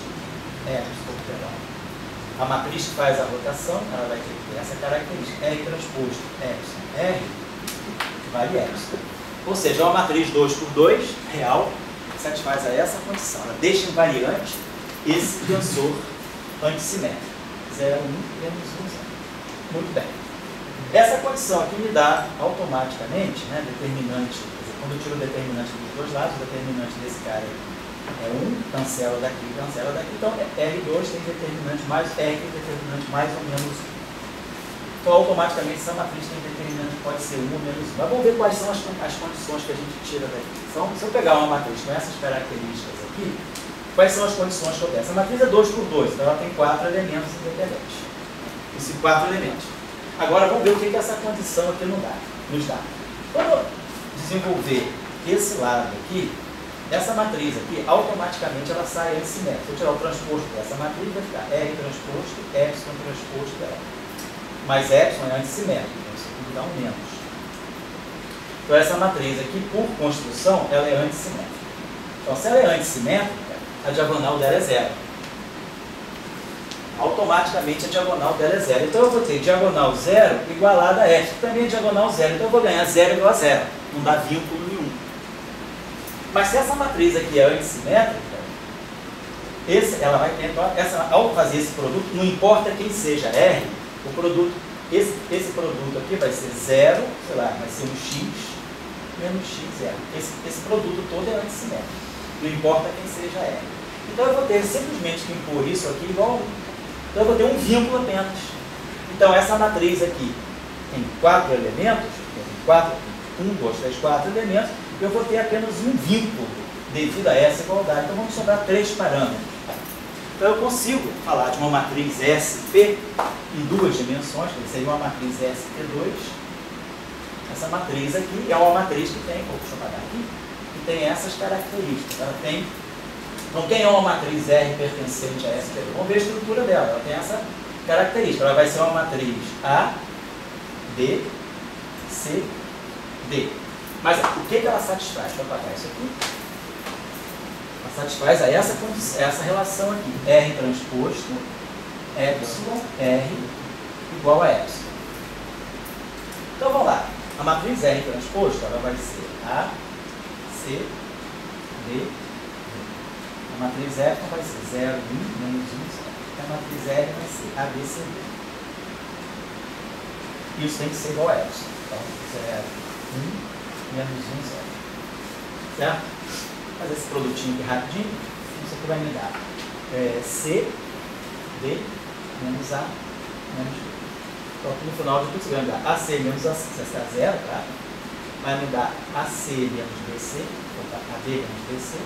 [SPEAKER 1] a matriz que faz a rotação, ela vai ter essa característica, R transposto R vale epsilon. Ou seja, uma matriz 2 por 2, real, satisfaz a essa condição. Ela deixa invariante esse tensor antissimétrico. 0, 1, menos 1, 0. Muito bem. Essa condição aqui me dá automaticamente, né, determinante, quer dizer, quando eu tiro o determinante dos dois lados, o determinante desse cara é 1, cancela daqui, então R2 tem determinante mais, R tem determinante mais ou menos 1. Então, automaticamente, essa matriz tem determinante que pode ser 1 ou menos 1. Mas vamos ver quais são as condições que a gente tira daqui. Então, se eu pegar uma matriz com essas características aqui, quais são as condições que eu tenho? Essa matriz é 2 por 2, então ela tem 4 elementos independentes. Esses 4 elementos. Agora, vamos ver o que essa condição aqui nos dá. Quando eu desenvolver esse lado aqui, essa matriz aqui, automaticamente ela sai antissimétrica. Se eu tirar o transposto dessa matriz, vai ficar R transposto, epsilon transposto dela. Mas epsilon é antissimétrico, então isso aqui dá um menos. Então essa matriz aqui, por construção, ela é antissimétrica. Então se ela é antissimétrica, a diagonal dela é 0. Automaticamente a diagonal dela é 0. Então eu vou ter diagonal 0 igualada a epsilon, que também é diagonal 0. Então eu vou ganhar 0 igual a 0. Não dá vínculo nenhum. Mas se essa matriz aqui é antissimétrica, ela vai ter, ao fazer esse produto, não importa quem seja R, o produto, esse produto aqui vai ser 0, sei lá, vai ser um x menos x 0. Esse produto todo é antissimétrico. Não importa quem seja R. Então eu vou ter simplesmente que impor isso aqui igual a 1. Então eu vou ter um vínculo apenas. Então essa matriz aqui tem 4 elementos, 1, 2, 3, 4 elementos, eu vou ter apenas um vínculo devido a essa igualdade. Então vamos sobrar 3 parâmetros. Então eu consigo falar de uma matriz SP em 2 dimensões, que seria uma matriz SP2. Essa matriz aqui é uma matriz que tem, deixa eu apagar aqui, que tem essas características. Ela tem, não tem uma matriz R pertencente a SP2. Vamos ver a estrutura dela. Ela tem essa característica. Ela vai ser uma matriz A, B, C, D. Mas o que ela satisfaz? Deixa eu apagar isso aqui. Ela satisfaz a essa relação aqui. R transposto, epsilon, R igual a epsilon. Então vamos lá. A matriz R transposto ela vai ser A, C, D. A matriz epsilon vai ser 0, 1, menos 1, 0. A matriz R vai ser A, B, C, D. Isso tem que ser igual a epsilon. Então, 0, 1, menos 1, 0. Certo? Vou fazer esse produtinho aqui rapidinho. Isso aqui vai me dar C, D, menos A, menos B. Então, no final de tudo, você vai me dar AC menos AC, você está 0, tá? Vai me dar AC menos BC, AD menos BC.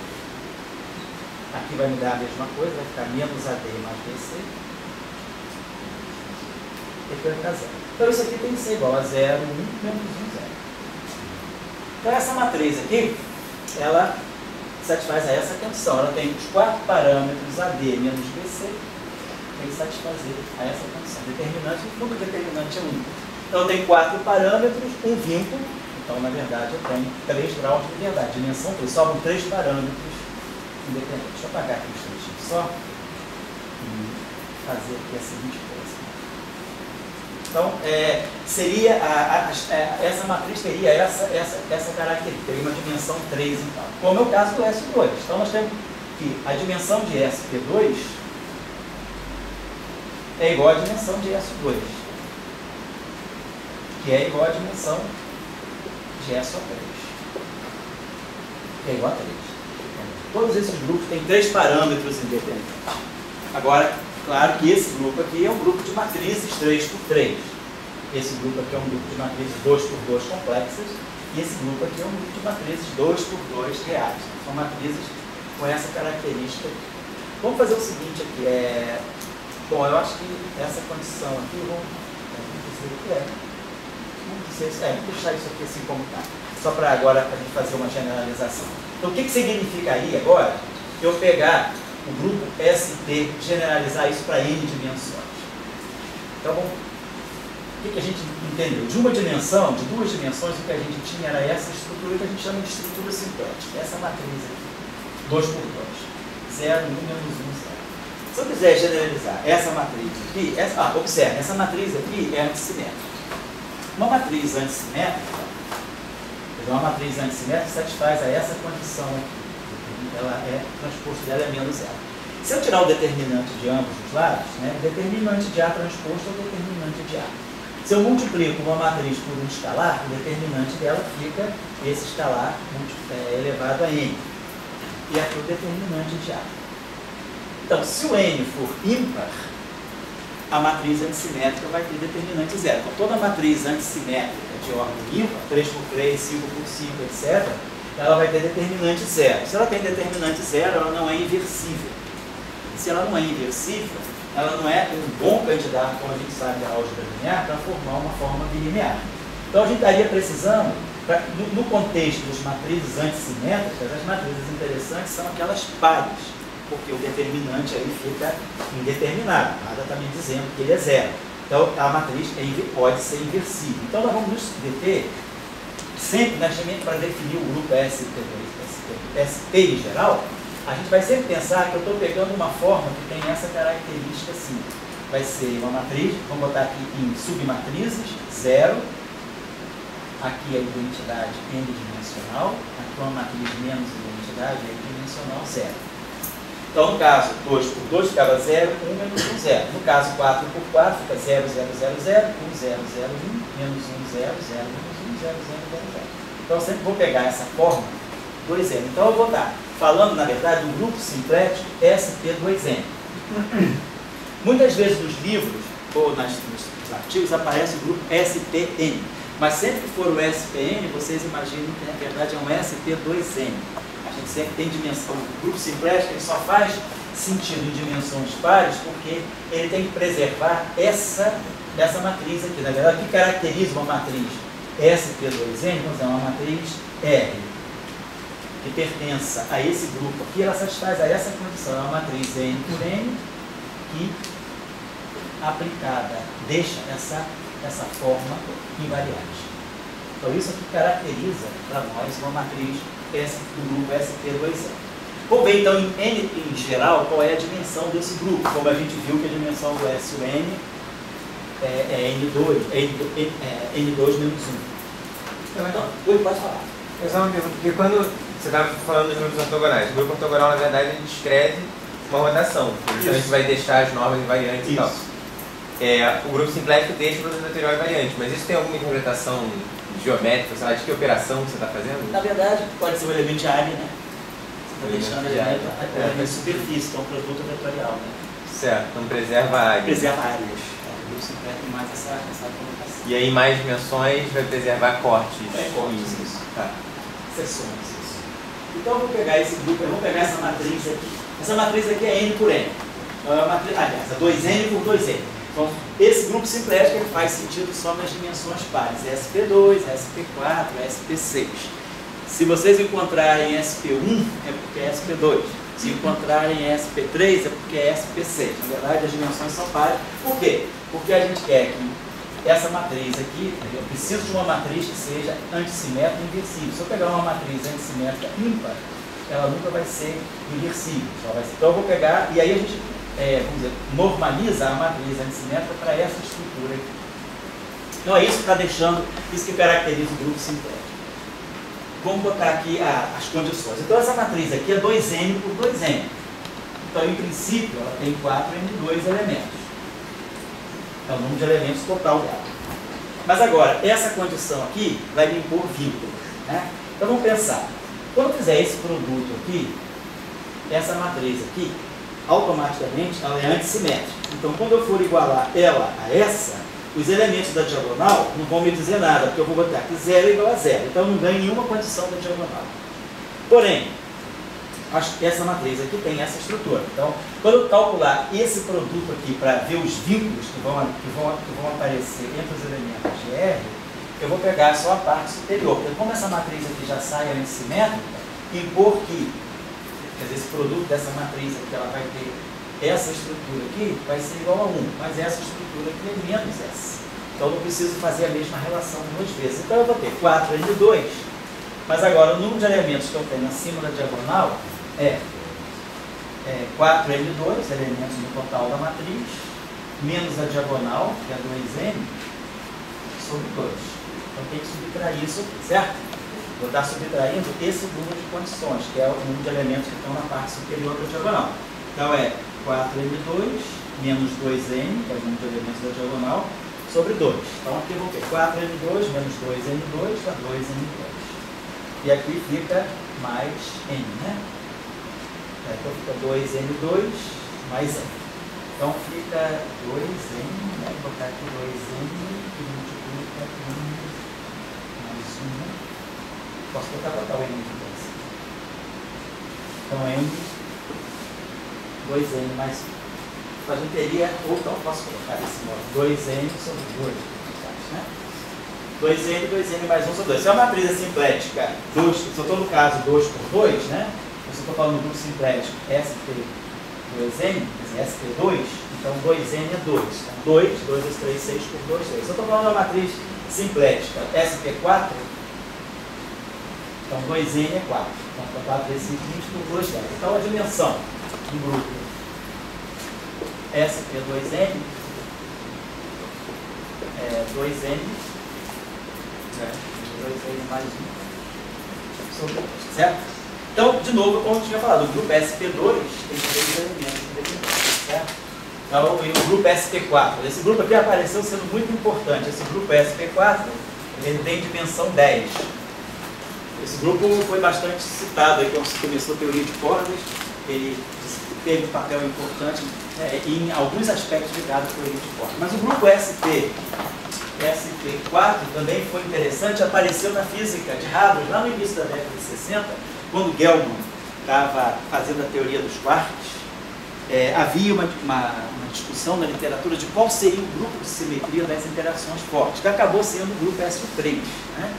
[SPEAKER 1] Aqui vai me dar a mesma coisa, vai ficar menos AD mais BC. E aqui vai ficar 0. Então, isso aqui tem que ser igual a 0, 1, menos 1, 0. Então, essa matriz aqui, ela satisfaz a essa condição. Ela tem os 4 parâmetros AD menos BC, tem que satisfazer a essa condição. Determinante, no fundo, o determinante é 1. Então, eu tenho 4 parâmetros, um vínculo. Então, na verdade, eu tenho 3 graus de liberdade. Dimensão 3, sobram 3 parâmetros independentes. Deixa eu apagar aqui um instantinho só e fazer aqui a seguinte coisa. Então, seria essa matriz teria essa característica, teria uma dimensão 3, então, como é o caso do S2. Então, nós temos que a dimensão de SP2 é igual à dimensão de S2, que é igual à dimensão de SO3, que é igual a 3. Todos esses grupos têm 3 parâmetros independentes. Agora, claro que esse grupo aqui é um grupo de matrizes 3 por 3. Esse grupo aqui é um grupo de matrizes 2 por 2 complexas. E esse grupo aqui é um grupo de matrizes 2 por 2 reais. São matrizes com essa característica. Vamos fazer o seguinte aqui. Bom, eu acho que essa condição aqui, vamos dizer o que é. Vamos deixar isso aqui assim como está. Só para agora a gente fazer uma generalização. Então, o que significaria agora eu pegar o grupo ST, generalizar isso para N dimensões? Então, vamos que a gente entendeu? De uma dimensão, de duas dimensões, o que a gente tinha era essa estrutura que a gente chama de estrutura sintética. Essa matriz aqui, 2 por 2, 0, 1, menos 1, 0. Se eu quiser generalizar essa matriz aqui, observe, essa matriz aqui é antissimétrica. Uma matriz antissimétrica, satisfaz a essa condição aqui. Ela o transposto dela é menos 0. Se eu tirar o determinante de ambos os lados, né, o determinante de A transposto é o determinante de A. Se eu multiplico uma matriz por um escalar, o determinante dela fica esse escalar elevado a n. E aqui o determinante de A. Então, se o n for ímpar, a matriz antissimétrica vai ter determinante 0. Então, toda matriz antissimétrica de ordem ímpar, 3 por 3, 5 por 5, etc., ela vai ter determinante 0. Se ela tem determinante 0, ela não é inversível. Se ela não é inversível, ela não é um bom candidato, como a gente sabe da álgebra linear, para formar uma forma bilinear. Então, a gente estaria precisando, no contexto das matrizes antissimétricas, as matrizes interessantes são aquelas pares, porque o determinante aí fica indeterminado. Nada está me dizendo que ele é 0. Então, a matriz pode ser inversível. Então, nós vamos nos deter sempre para definir o grupo SP em geral. A gente vai sempre pensar que eu estou pegando uma forma que tem essa característica assim. Vai ser uma matriz, vamos botar aqui em submatrizes, 0. Aqui a identidade n-dimensional. Aqui uma matriz menos identidade n-dimensional, 0. Então, no caso 2 por 2 ficava 0, 1, menos 1, 0. No caso 4 por 4 fica 0, 0, 0, 0, 1, 0, 0, 1, menos 1, 0, 0, menos 1, 0, 0, 0, 0. Então, eu sempre vou pegar essa forma 2n. Então, eu vou estar falando, na verdade, do grupo simplético SP2n. Muitas vezes nos livros ou nos artigos aparece o grupo SPn. Mas sempre que for o SPn, vocês imaginam que, na verdade, é um SP2n. A gente sempre tem dimensão. O grupo simplético ele só faz sentido em dimensões pares porque ele tem que preservar essa matriz aqui. Na verdade, o que caracteriza uma matriz SP2n, vamos dizer, uma matriz R, que pertença a esse grupo aqui, ela satisfaz a essa condição. É uma matriz N por N que, aplicada, deixa essa forma invariante. Então, isso aqui caracteriza para nós uma matriz do grupo SP2n. Vamos ver, então, em geral, qual é a dimensão desse grupo. Como a gente viu que a dimensão do SUN é N2 menos 1. Então, pode falar.
[SPEAKER 3] Eu só uma pergunta, porque quando você estava falando dos grupos ortogonais, o grupo ortogonal, na verdade, ele descreve uma rotação. Então, a gente vai deixar as normas invariantes e tal. O grupo simplético deixa o produto anterior invariante, mas isso tem alguma interpretação geométrica, sei lá, de que operação que você está fazendo?
[SPEAKER 1] Na verdade, pode ser o elemento de área, né? Você está deixando o elemento de superfície, que é um produto vetorial, né?
[SPEAKER 3] Certo, então preserva a área.
[SPEAKER 1] Preserva áreas. O grupo simplético tem mais essa colocação.
[SPEAKER 3] E aí, em mais dimensões, vai preservar cortes.
[SPEAKER 1] Cortes, isso. Tá. Seções, isso. Então, eu vou pegar esse grupo, eu vou pegar essa matriz aqui. Essa matriz aqui é N por N. Então, é uma matriz, aliás, é 2N por 2N. Então, esse grupo simplético ele faz sentido só nas dimensões pares. SP2, SP4, SP6. Se vocês encontrarem SP1, é porque é SP2. Se encontrarem SP3, é porque é SP6. Na verdade, as dimensões são pares. Por quê? Porque a gente quer que essa matriz aqui, eu preciso de uma matriz que seja antissimétrica e inversível. Se eu pegar uma matriz antissimétrica ímpar, ela nunca vai ser inversível. Então, eu vou pegar, e aí a gente vamos dizer, normaliza a matriz antissimétrica para essa estrutura aqui. Então, é isso que está deixando, isso que caracteriza o grupo simplético. Vamos botar aqui as condições. Então, essa matriz aqui é 2n por 2n. Então, em princípio, ela tem 4n2 elementos. É o número de elementos total dela. Mas agora, essa condição aqui vai me impor vínculos, né? Então, vamos pensar. Quando eu fizer esse produto aqui, essa matriz aqui, automaticamente ela é antissimétrica. Então, quando eu for igualar ela a essa, os elementos da diagonal não vão me dizer nada, porque eu vou botar que 0 é igual a 0. Então, eu não ganho nenhuma condição da diagonal. Porém, essa matriz aqui tem essa estrutura. Então, quando eu calcular esse produto aqui para ver os vínculos que vão aparecer entre os elementos de R, eu vou pegar só a parte superior. Porque como essa matriz aqui já sai antissimétrica, impor que quer dizer, esse produto dessa matriz aqui, ela vai ter essa estrutura aqui, vai ser igual a 1, mas essa estrutura aqui é menos essa. Então eu não preciso fazer a mesma relação duas vezes. Então eu vou ter 4N2, mas agora o número de elementos que eu tenho acima da diagonal é 4N2, elementos no total da matriz, menos a diagonal, que é 2N, sobre 2. Então tem que subtrair isso aqui, certo? Vou estar subtraindo esse número de condições, que é o número de elementos que estão na parte superior da diagonal. Então é 4N2 menos 2N, que é o número de elementos da diagonal, sobre 2. Então aqui eu vou ter 4N2 menos 2N2 dá 2N2. E aqui fica mais N, né? Então fica 2N2 mais N. Então fica 2N, né? Vou botar aqui 2N que multiplica 1 mais 1, né? Posso botar o N de 2. Então N, 2N mais 1. A gente teria, ou então posso colocar desse modo, 2N sobre 2, né? 2N mais 1 sobre 2. Se é uma matriz simplética, se eu estou no caso 2 por 2, né? Se eu estou falando do grupo simplético SP2N, quer dizer, SP2, então 2N é 2. Então 2 vezes 3, 6 por 2, 6. Se eu estou falando da matriz simplética SP4, então 2N é 4. Então 4 vezes 5, 20 por 2, 10. Então a dimensão do grupo SP2N é 2N, 2N mais 1 sobre 2, certo? Então, de novo, como eu tinha falado, o grupo SP2 tem 3 elementos independentes, certo? Então, e o grupo SP4, esse grupo aqui apareceu sendo muito importante. Esse grupo SP4, ele tem dimensão 10. Esse grupo foi bastante citado aí quando começou a teoria de cordas. Ele teve um papel importante em alguns aspectos ligados à teoria de cordas. Mas o grupo SP4 também foi interessante, apareceu na física de Haydn lá no início da década de 60, quando Gell-Mann estava fazendo a teoria dos quarks. Havia uma discussão na literatura de qual seria o grupo de simetria das interações fortes, que acabou sendo o grupo SO3, né?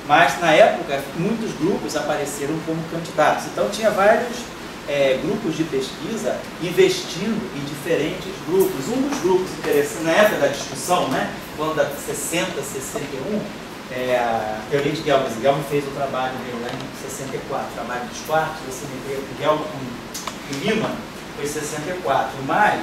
[SPEAKER 1] Mas na época muitos grupos apareceram como candidatos, então tinha vários grupos de pesquisa investindo em diferentes grupos. Um dos grupos interessantes na época da discussão, né, quando da 60, 61, a teoria de Gell-Mann. Gell-Mann fez o trabalho dele lá em 64, o trabalho dos quartos, da simetria com Gell-Mann e Riemann foi em 64, mas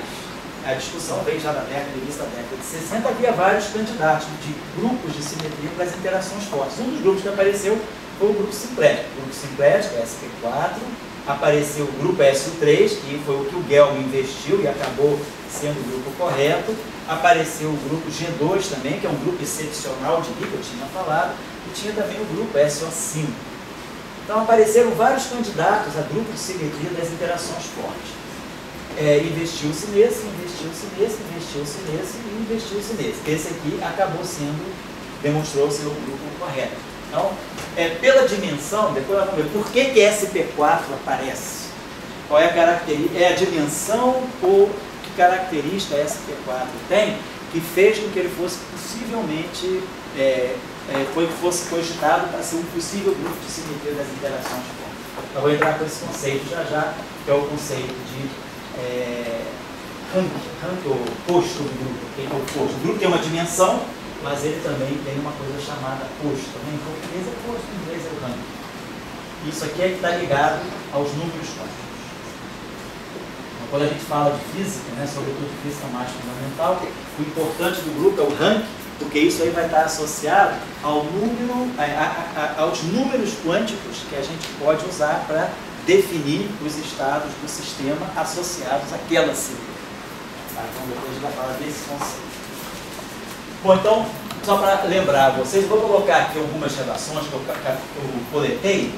[SPEAKER 1] a discussão veio já da início da década de 60, havia vários candidatos de grupos de simetria para as interações fortes. Um dos grupos que apareceu foi o grupo simplético. O grupo simplético, SP4, apareceu o grupo SO3, que foi o que o Gell-Mann investiu e acabou sendo o grupo correto. Apareceu o grupo G2 também, que é um grupo excepcional de que eu tinha falado, e tinha também o grupo SO5. Então apareceram vários candidatos a grupo de simetria das interações fortes. Investiu-se nesse, investiu-se nesse, investiu-se nesse e investiu-se nesse. Esse aqui acabou sendo, demonstrou ser o grupo correto. Então, pela dimensão, depois nós vamos ver por que SP4 aparece. Qual é a característica? É a dimensão ou que característica SP4 tem que fez com que ele fosse possivelmente, fosse cogitado para ser um possível grupo de simetria das interações fortes. Eu vou entrar com esse conceito já, que é o conceito de rank ou posto do grupo. O que é o posto? O grupo tem uma dimensão, mas ele também tem uma coisa chamada posto. Em português é posto, em inglês é o rank. Isso aqui é que está ligado aos números quânticos. Então, quando a gente fala de física, né, sobretudo de física mais fundamental, o importante do grupo é o rank, porque isso aí vai estar associado ao número, aos números quânticos que a gente pode usar para definir os estados do sistema associados àquela simetria. Então depois a gente vai falar desse conceito. Bom, então, só para lembrar vocês, vou colocar aqui algumas relações que eu coletei,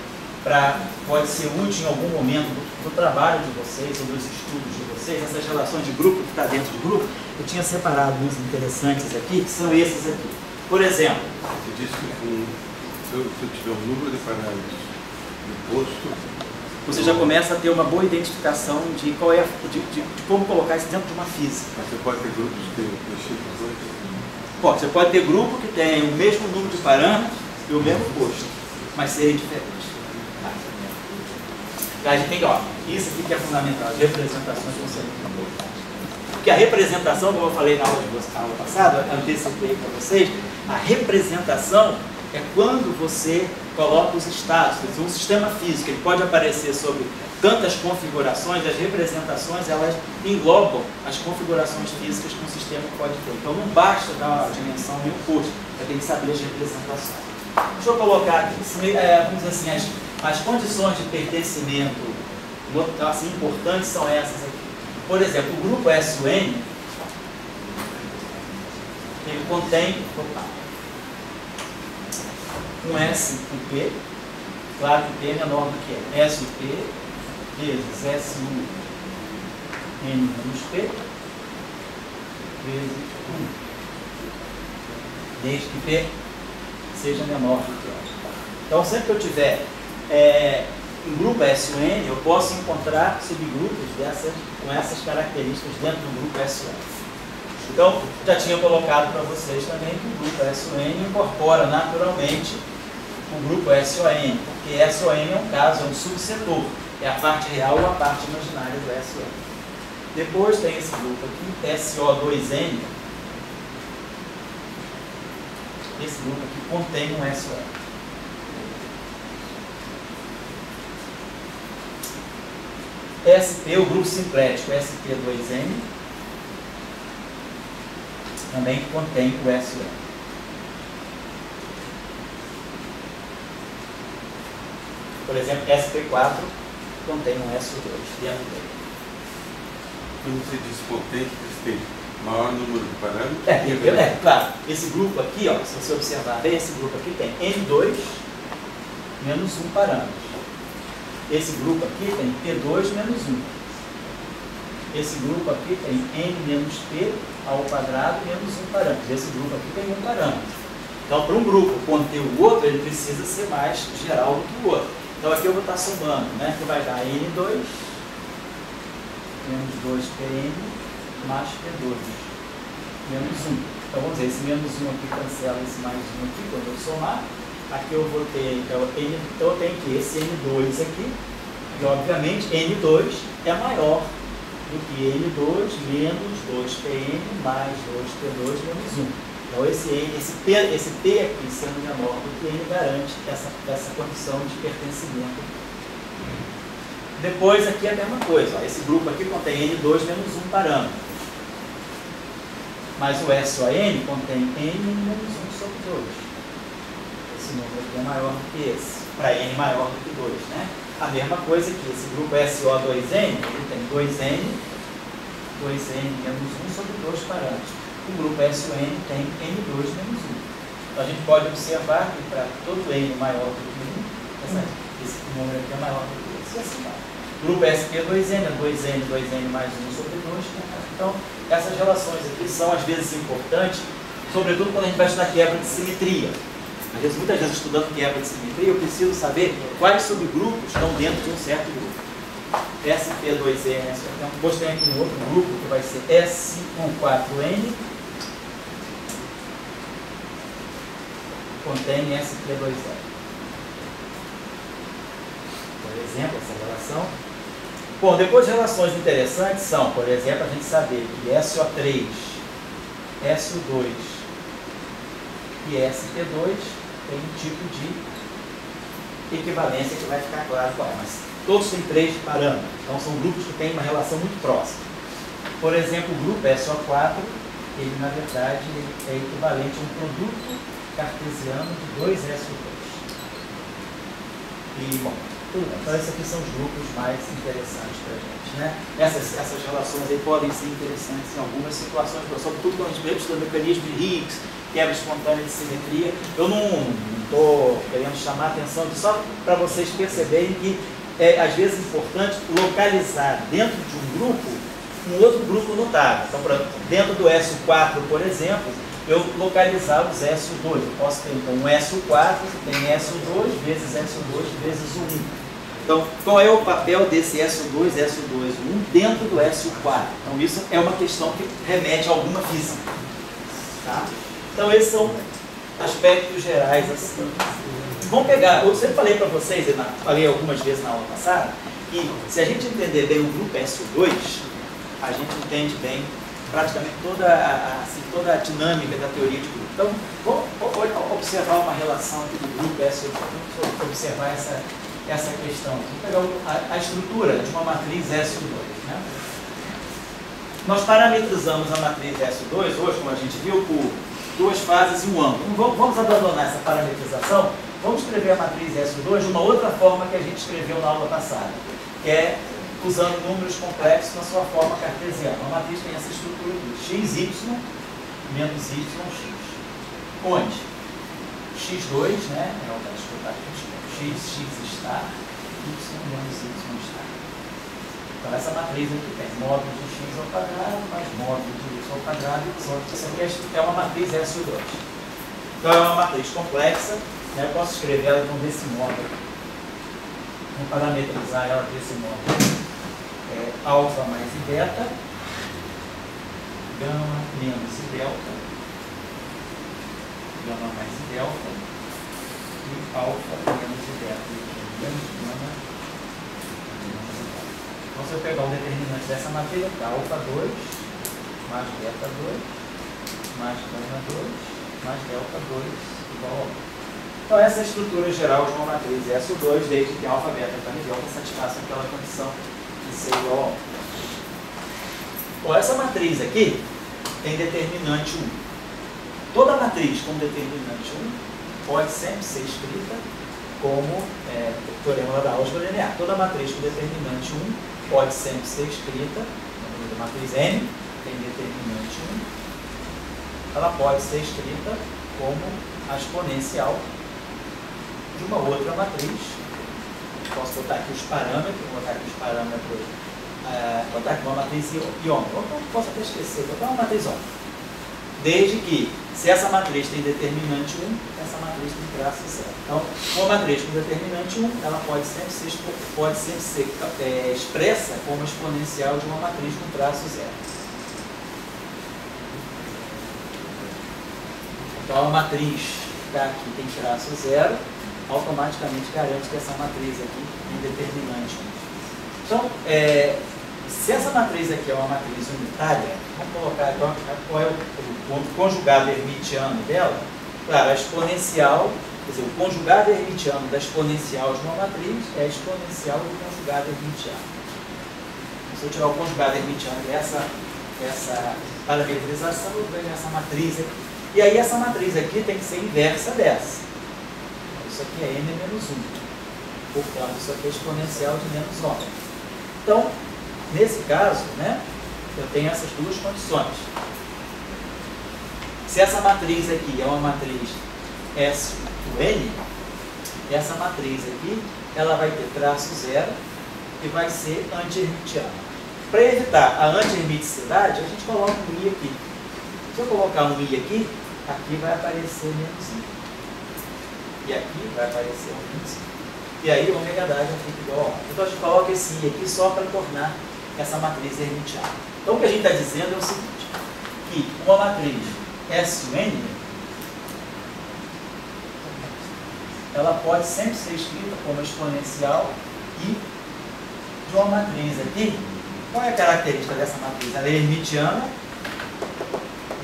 [SPEAKER 1] pode ser útil em algum momento do trabalho de vocês ou dos estudos de vocês, essas relações de grupo que está dentro de grupo. Eu tinha separado uns interessantes aqui, que são esses aqui. Por exemplo,
[SPEAKER 2] você disse que se eu tiver um número de parâmetros no posto,
[SPEAKER 1] você já começa a ter uma boa identificação de qual é de como colocar isso dentro de uma física.
[SPEAKER 2] Mas você pode ter grupos que mexem com coisas?
[SPEAKER 1] Pode, você pode ter grupo que tem o mesmo número de parâmetros e o mesmo posto, mas serem diferentes. A gente tem que, isso aqui que é fundamental, as representações vão ser muito importantes. Porque a representação, como eu falei na aula passada, antecipei para vocês, a representação é quando você coloca os estados. Um sistema físico, ele pode aparecer sobre tantas configurações, as representações, elas englobam as configurações físicas que um sistema pode ter. Então não basta dar uma dimensão e um custo, tem que saber as representações. Deixa eu colocar aqui, vamos dizer assim, as condições de pertencimento assim, importantes são essas aqui. Por exemplo, o grupo SUN, ele contém um S e P, claro que P é menor do que S e P, vezes SU N menos P, vezes 1. Desde que P seja menor do que N. Então, sempre que eu tiver um grupo SUN, eu posso encontrar subgrupos com essas características dentro do grupo SUN. Então, já tinha colocado para vocês também que o grupo SUN incorpora naturalmente o grupo SON, porque SON é um caso, é um subsetor, é a parte real ou a parte imaginária do SON. Depois tem esse grupo aqui, SO2N. Esse grupo aqui contém um SON. SP, o grupo simplético SP2N, também contém o SON. Por exemplo, SP4 contém um SO2 dentro dele.
[SPEAKER 2] Quando você diz potente, você tem maior número de parâmetros?
[SPEAKER 1] Claro. Esse grupo aqui, ó, se você observar bem, esse grupo aqui tem N2 menos 1 parâmetro. Esse grupo aqui tem P2 menos 1. Esse grupo aqui tem N menos P ao quadrado menos 1 parâmetro. Esse grupo aqui tem 1 parâmetro. Então, para um grupo conter o outro, ele precisa ser mais geral do que o outro. Então, aqui eu vou estar somando, né? Que vai dar N2 menos 2PN mais P2 menos 1. Então, vamos dizer, esse menos 1 aqui cancela esse mais 1 aqui, quando eu somar. Aqui eu vou ter, então eu tenho que esse N2 aqui, e obviamente N2 é maior do que N2 menos 2PN mais 2P2 menos 1. Então esse P aqui sendo menor do que N garante essa condição de pertencimento. Depois aqui é a mesma coisa, ó, esse grupo aqui contém N2 menos 1 parâmetro. Mas o SON contém N menos 1 sobre 2. Esse número aqui é maior do que esse, para N maior do que 2, né? A mesma coisa aqui, esse grupo SO2N, ele tem 2N menos 1 sobre 2 parâmetros. O grupo SON tem N2 menos 1. Então a gente pode observar que para todo N maior do que 1, esse número aqui é maior do que esse, e assim vai. O grupo SP2N é 2N mais 1 sobre 2. Então, essas relações aqui são às vezes importantes, sobretudo quando a gente vai estudar quebra de simetria. Muitas vezes estudando quebra de simetria, eu preciso saber quais subgrupos estão dentro de um certo grupo. SP2N, então, postei aqui um outro grupo que vai ser S14N, contém SP2N. Por exemplo, essa relação. Bom, depois relações interessantes são, por exemplo, a gente saber que SO3, SO2 e SP2 tem um tipo de equivalência que vai ficar claro qual é, mas todos têm 3 parâmetros, então são grupos que têm uma relação muito próxima. Por exemplo, o grupo SO4, ele na verdade é equivalente a um produto cartesiano de 2 SO2. E, bom, tudo bem. Então esses aqui são os grupos mais interessantes para a gente, né? Essas relações aí podem ser interessantes em algumas situações, sobretudo quando a gente estuda o mecanismo de Higgs, quebra espontânea de simetria. Eu não estou querendo chamar a atenção só para vocês perceberem que é às vezes importante localizar dentro de um grupo um outro grupo notável. Então, dentro do SO4, por exemplo, eu localizar os SO2. Eu posso ter então um SO4 que tem SO2 vezes SO2 vezes o 1. Então, qual é o papel desse SO2, SO2, 1 dentro do SO4? Então, isso é uma questão que remete a alguma física. Tá? Então, esses são aspectos gerais assim. Vamos pegar, eu sempre falei para vocês, eu falei algumas vezes na aula passada, que se a gente entender bem o grupo SO2, a gente entende bem praticamente toda a dinâmica da teoria de grupo. Então, vamos observar uma relação aqui do grupo S2. Vamos observar essa questão. Vamos pegar a estrutura de uma matriz S2. Né? Nós parametrizamos a matriz S2 hoje, como a gente viu, por duas fases e um ângulo. Vamos abandonar essa parametrização. Vamos escrever a matriz S2 de uma outra forma que a gente escreveu na aula passada, que é usando números complexos na sua forma cartesiana. A matriz tem essa estrutura aqui, xy menos yx, onde x2, né, é o que escutar aqui, x está, y menos y está. Então essa matriz aqui tem módulo de x ao quadrado, mais módulo de y ao quadrado, isso aqui é uma matriz S2. Então é uma matriz complexa, né, eu posso escrever ela desse modo, vou parametrizar ela desse modo. Alfa mais e beta, gama menos e delta, gama mais e delta, e alfa menos e beta, menos gama menos e delta. Então, se eu pegar o determinante dessa matriz, tá alfa 2, mais beta 2, mais gama 2, mais delta 2, igual a 1. Então, essa é a estrutura geral de uma matriz S2, desde que alfa, beta, gama e delta satisfaçam aquela condição de ser igual a 1. Bom, essa matriz aqui tem determinante 1. Toda matriz com determinante 1 pode sempre ser escrita como teorema da álgebra linear. Toda matriz com determinante 1 pode sempre ser escrita, a matriz M tem determinante 1, ela pode ser escrita como a exponencial de uma outra matriz. Posso botar aqui os parâmetros, botar aqui uma matriz iônica, ou posso até esquecer, botar uma matriz ônica. Desde que, se essa matriz tem determinante 1, essa matriz tem traço zero. Então, uma matriz com determinante 1, ela pode sempre ser expressa como exponencial de uma matriz com traço zero. Então, a matriz que aqui tem traço zero, automaticamente garante que essa matriz aqui tem determinante 1. Então, se essa matriz aqui é uma matriz unitária, vamos colocar então, qual é o conjugado hermitiano dela. Claro, a exponencial, quer dizer, o conjugado hermitiano da exponencial de uma matriz é a exponencial do conjugado hermitiano. Se eu tirar o conjugado hermitiano dessa parametrização, eu venho essa matriz aqui. E aí essa matriz aqui tem que ser inversa dessa. Isso aqui é n menos 1. Portanto, isso aqui é exponencial de menos 1. Então, nesse caso, né, eu tenho essas duas condições. Se essa matriz aqui é uma matriz S(n), essa matriz aqui, ela vai ter traço zero e vai ser anti-hermitiana. Para evitar a anti-hermiticidade, a gente coloca um i aqui. Se eu colocar um i aqui, aqui vai aparecer menos i. E aqui vai aparecer um menos i. E aí o ômega d'água fica igual a 1. Então a gente coloca esse i aqui só para tornar essa matriz hermitiana. Então o que a gente está dizendo é o seguinte, que uma matriz S(n), ela pode sempre ser escrita como exponencial i de uma matriz aqui. Qual é a característica dessa matriz? Ela é hermitiana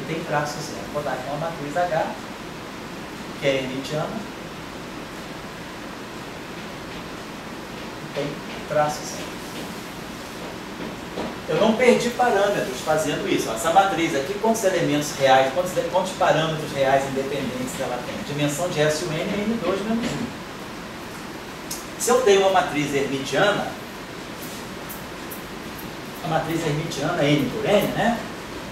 [SPEAKER 1] e tem traço zero. Vou dar aqui uma matriz H, que é hermitiana, e tem traço zero. Eu não perdi parâmetros fazendo isso. Essa matriz aqui, quantos elementos reais, quantos parâmetros reais independentes ela tem? A dimensão de S(n) é n2 menos 1. Se eu tenho uma matriz hermitiana, a matriz hermitiana N por N, né?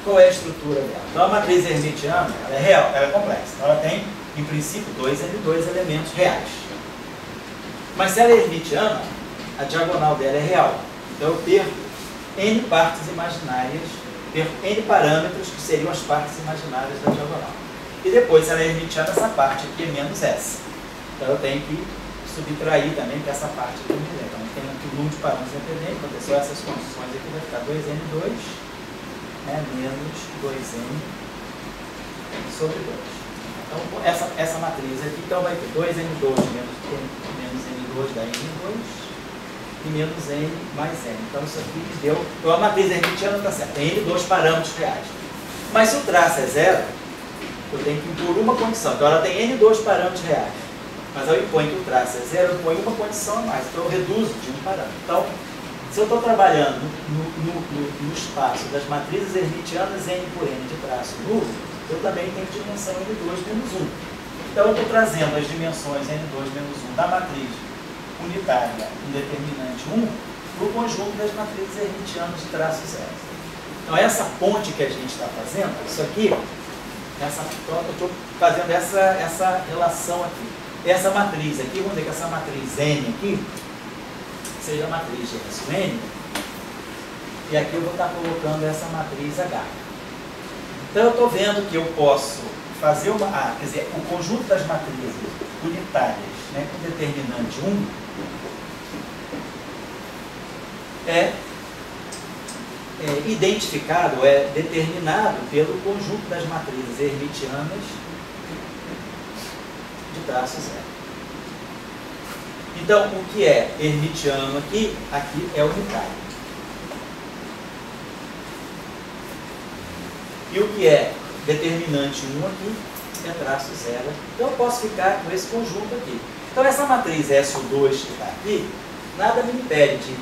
[SPEAKER 1] Qual é a estrutura dela? Então a matriz hermitiana, ela é real, ela é complexa. Então ela tem, em princípio, 2 elementos reais. Mas se ela é hermitiana, a diagonal dela é real. Então eu perco N partes imaginárias, N parâmetros que seriam as partes imaginárias da diagonal. E depois, se ela é hermitiana, essa parte aqui é menos essa. Então eu tenho que subtrair também que essa parte aqui é independente. Então tem aqui o número de parâmetros independentes, aconteceu essas condições aqui, vai ficar 2n2, né, menos 2n sobre 2. Então essa matriz aqui então vai ter 2n2 menos n2 dá n2, e menos N mais N. Então isso aqui me deu, então a matriz hermitiana está certa, tem N 2 parâmetros reais. Mas se o traço é zero, eu tenho que impor uma condição. Então ela tem N 2 parâmetros reais. Mas ao impor que o traço é zero, eu ponho uma condição a mais. Então eu reduzo de um parâmetro. Então, se eu estou trabalhando no espaço das matrizes hermitianas N por N de traço nulo, eu também tenho dimensão N2 menos 1. Então eu estou trazendo as dimensões N2 menos 1 da matriz unitária indeterminante 1 para o conjunto das matrizes hermitianas de traço zero. Então essa ponte que a gente está fazendo, isso aqui, então eu estou fazendo essa relação aqui. Essa matriz aqui, vamos dizer que essa matriz N aqui, seja a matriz de N, e aqui eu vou estar colocando essa matriz H. Então eu estou vendo que eu posso fazer quer dizer, o conjunto das matrizes unitárias, né, com determinante 1, é identificado, é determinado pelo conjunto das matrizes hermitianas de traço zero. Então, o que é hermitiano aqui é unitário. E o que é determinante 1 aqui é traço zero. Então, eu posso ficar com esse conjunto aqui. Então, essa matriz SO2 que está aqui, nada me impede de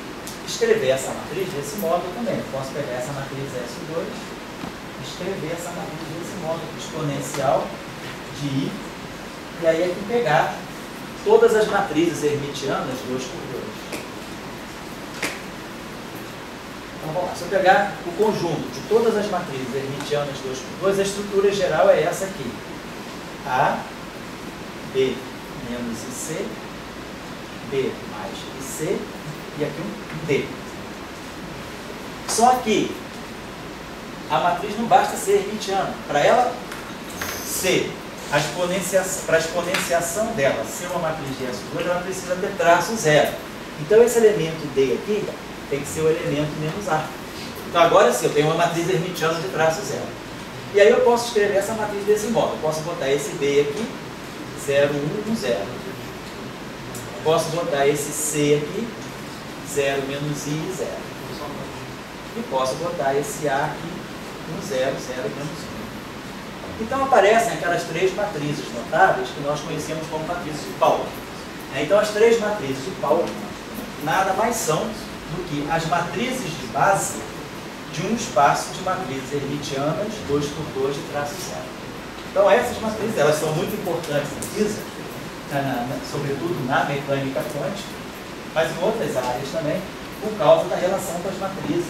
[SPEAKER 1] escrever essa matriz desse modo também. Eu posso pegar essa matriz SO2 e escrever essa matriz desse modo, exponencial de I, e aí aqui pegar todas as matrizes hermitianas 2 por 2. Então vamos lá, se eu pegar o conjunto de todas as matrizes hermitianas 2 por 2, a estrutura geral é essa aqui. A, B menos IC, B mais IC, e aqui um D. Só que a matriz não basta ser hermitiana. Para ela ser para a exponenciação dela ser uma matriz de S2, ela precisa ter traço zero. Então esse elemento D aqui tem que ser o elemento menos A. Então agora sim, eu tenho uma matriz hermitiana de traço zero. E aí eu posso escrever essa matriz desse modo. Eu posso botar esse B aqui, 0, 1, 1, 0. Posso botar esse C aqui, 0 menos I, 0. E posso botar esse A aqui, 1, 0, 0 menos 1. Então aparecem aquelas três matrizes notáveis que nós conhecemos como matrizes de Pauli. Então as três matrizes de Pauli nada mais são do que as matrizes de base de um espaço de matrizes hermitianas 2 por 2 de traço zero. Então essas matrizes, elas são muito importantes em física, sobretudo na mecânica quântica, mas em outras áreas também, por causa da relação com as matrizes,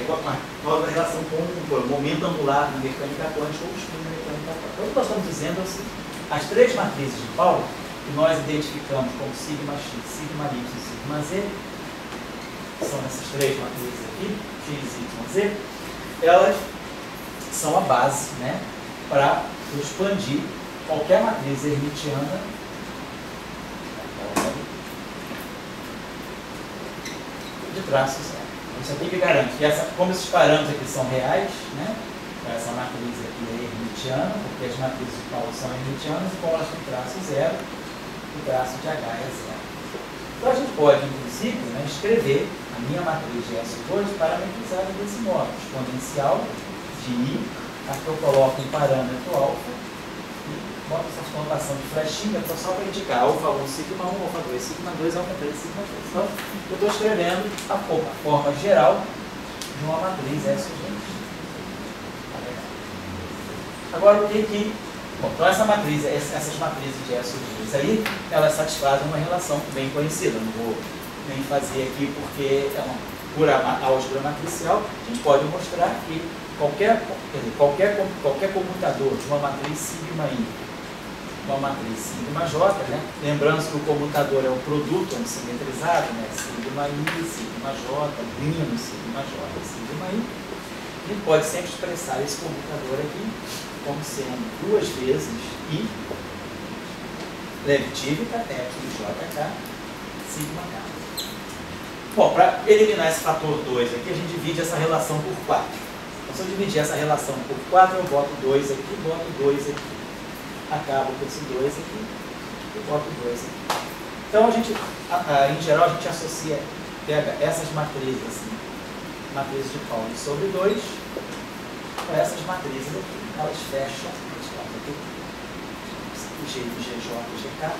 [SPEAKER 1] por causa da relação com o momento angular na mecânica quântica ou o espinho na mecânica quântica. Então o que nós estamos dizendo é assim, as três matrizes de Pauli, que nós identificamos como sigma x, sigma y e sigma z, são essas três matrizes aqui, x, y, z, elas são a base, né, para expandir qualquer matriz hermitiana de traço zero. Isso aqui que garante que, como esses parâmetros aqui são reais, né, essa matriz aqui é hermitiana, porque as matrizes de Pauli são hermitianas, e como elas têm traço zero, o traço de H é zero. Então a gente pode, inclusive, né, escrever a minha matriz de S2 parametrizada desse modo, exponencial de I, aqui eu coloco um parâmetro alfa, e boto essa notação de flechinha só para indicar alfa 1, sigma 1, alfa 2, sigma 2, alfa 3, sigma 3. Então eu estou escrevendo a forma geral de uma matriz S2. Agora o que bom, então essas matrizes de S2 aí, elas satisfazem uma relação bem conhecida. Não vou nem fazer aqui porque é por álgebra matricial, a gente pode mostrar que qualquer comutador de uma matriz sigma I, uma matriz sigma J, né? Lembrando que o comutador é o produto simetrizado, né? Sigma I, sigma J, menos sigma J, sigma I. A gente pode sempre expressar esse comutador aqui como sendo duas vezes I, leve-tívica, JK, sigma K. Bom, para eliminar esse fator 2 aqui, a gente divide essa relação por 4. Então, se eu dividir essa relação por 4, eu boto 2 aqui, boto 2 aqui. Acabo com esse 2 aqui e boto 2 aqui. Então, a gente, em geral, a gente associa pega essas matrizes assim, matrizes de Pauli sobre 2, com essas matrizes aqui, elas fecham, aqui, o G do GJ e GK.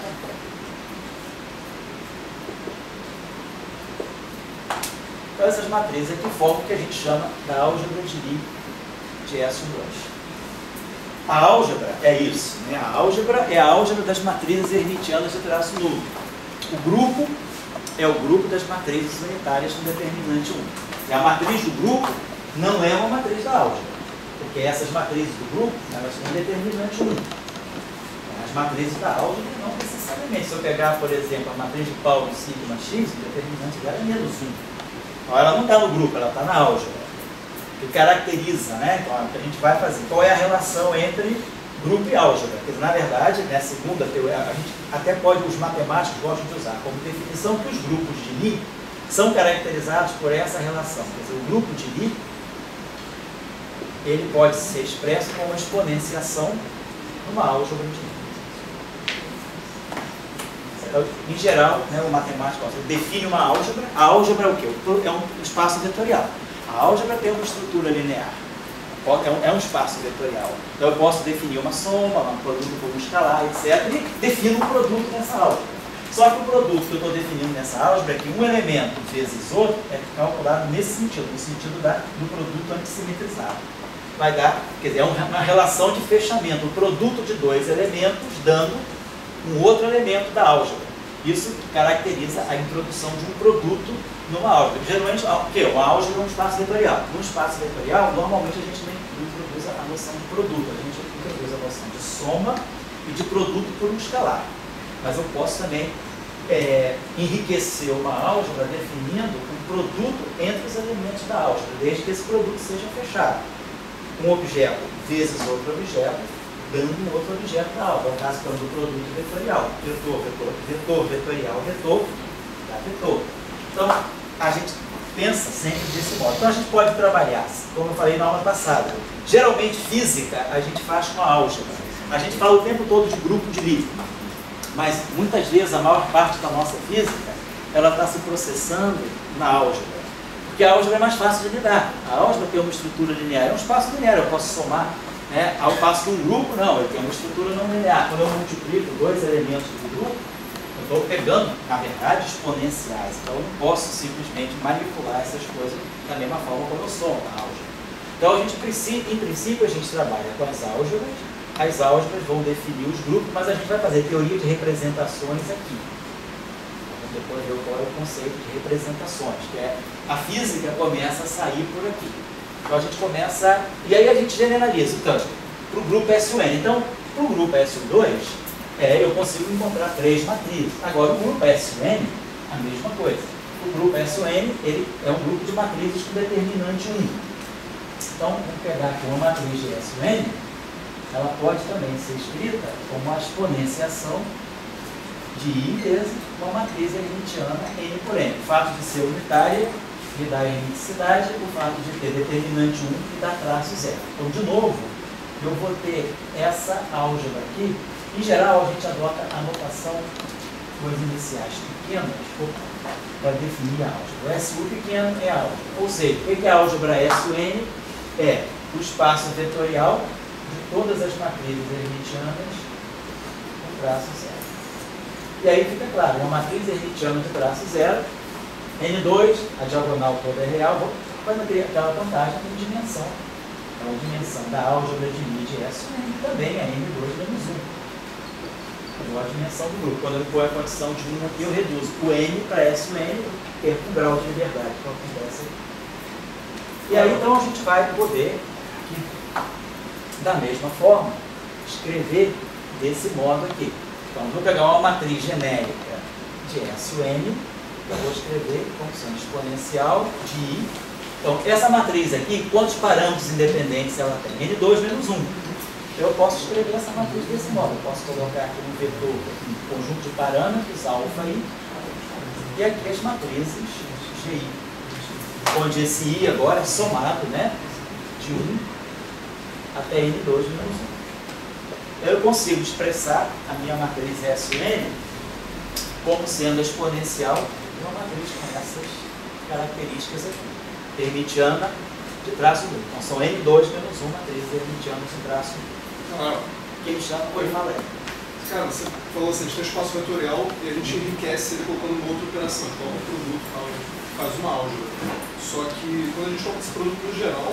[SPEAKER 1] Então essas matrizes aqui formam o que a gente chama da álgebra de Lie de S12. A álgebra é isso, né? A álgebra é a álgebra das matrizes hermitianas de traço nulo. O grupo é o grupo das matrizes unitárias com determinante 1. E a matriz do grupo não é uma matriz da álgebra, porque essas matrizes do grupo, elas têm determinante 1. As matrizes da álgebra não necessariamente. Se eu pegar, por exemplo, a matriz de Pauli sigma x, o determinante dela é menos 1. Então ela não está no grupo, ela está na álgebra. Que caracteriza, né? Então, a gente vai fazer. Qual é a relação entre grupo e álgebra? Porque, na verdade, né, segunda teoria, a gente até pode, os matemáticos gostam de usar como definição que os grupos de Lie são caracterizados por essa relação. Quer dizer, o grupo de Lie, ele pode ser expresso como uma exponenciação numa álgebra de Lie. Então, em geral, né, o matemático define uma álgebra. A álgebra é o quê? É um espaço vetorial. A álgebra tem uma estrutura linear, é um espaço vetorial. Então eu posso definir uma soma, um produto por um escalar, etc. E defino um produto nessa álgebra. Só que o produto que eu estou definindo nessa álgebra é que um elemento vezes outro é calculado nesse sentido, no sentido do produto antissimetrizado. Vai dar, quer dizer, é uma relação de fechamento, o produto de dois elementos dando um outro elemento da álgebra. Isso caracteriza a introdução de um produto numa álgebra. Geralmente, uma álgebra é um espaço vetorial. Num espaço vetorial, normalmente a gente não introduz a noção de produto, a gente introduz a noção de soma e de produto por um escalar. Mas eu posso também enriquecer uma álgebra definindo um produto entre os elementos da álgebra, desde que esse produto seja fechado. Um objeto vezes outro objeto, dando um outro objeto da álgebra. No caso, do produto vetorial. Vetor, vetor, vetor, vetorial, vetor, dá vetor. Então, a gente pensa sempre desse modo. Então, a gente pode trabalhar, como eu falei na aula passada. Geralmente, física, a gente faz com a álgebra. A gente fala o tempo todo de grupo de Lie. Mas, muitas vezes, a maior parte da nossa física, ela está se processando na álgebra. Porque a álgebra é mais fácil de lidar. A álgebra tem uma estrutura linear. É um espaço linear, eu posso somar. Né? Ao passo que um grupo, não, ele tem uma estrutura não linear. Quando eu multiplico dois elementos do grupo, eu estou pegando, na verdade, exponenciais. Então, eu não posso simplesmente manipular essas coisas da mesma forma como eu somo na álgebra. Então, a gente precisa, em princípio, a gente trabalha com as álgebras. As álgebras vão definir os grupos, mas a gente vai fazer teoria de representações aqui. Vamos depois ver qual é o conceito de representações, que é a física começa a sair por aqui. Então a gente começa, e aí a gente generaliza. Então, para o grupo SUN. Então, para o grupo SU2, eu consigo encontrar 3 matrizes. Agora, o grupo SUN, a mesma coisa. O grupo SUN, ele é um grupo de matrizes com determinante 1. Então, vamos pegar aqui uma matriz de SUN, ela pode também ser escrita como uma exponenciação de I vezes uma matriz hermitiana N por N. O fato de ser unitária me dá hermiticidade, o fato de ter determinante 1 me dá traço 0. Então, de novo, eu vou ter essa álgebra aqui. Em geral, a gente adota a notação com as iniciais pequenas para definir a álgebra. O SU pequeno é a álgebra. Ou seja, o que é a álgebra SUN? É o espaço vetorial de todas as matrizes hermitianas com traço 0. E aí fica claro, uma matriz hermitiana de traço 0, N2, a diagonal toda é real, vai ter aquela vantagem de dimensão. Então, a dimensão da álgebra de Lie de SUN também é N2 menos 1. Então, a dimensão do grupo. Quando eu pôr a condição de 1 aqui, eu reduzo o N para SUN, ter um grau de liberdade que acontece aqui. E aí, então, a gente vai poder, aqui, da mesma forma, escrever desse modo aqui. Então, vou pegar uma matriz genérica de SUN, eu vou escrever como sendo exponencial de I. Então, essa matriz aqui, quantos parâmetros independentes ela tem? N2 menos 1. Eu posso escrever essa matriz desse modo. Eu posso colocar aqui um vetor, um conjunto de parâmetros, alfa I, e aqui as matrizes GI, onde esse I agora é somado, né, de 1 até N2 menos 1. Eu consigo expressar a minha matriz SUN como sendo exponencial de uma matriz com essas características aqui. Hermitiana de traço único. Então são N2 menos 1 matrizes hermitianas de traço único. Que ele chama Coivalé.
[SPEAKER 4] Cara, você falou assim, a gente tem um espaço vetorial e a gente enriquece ele colocando uma outra operação, a gente coloca um produto e tal, a gente faz uma álgebra. Só que quando a gente coloca esse produto no geral,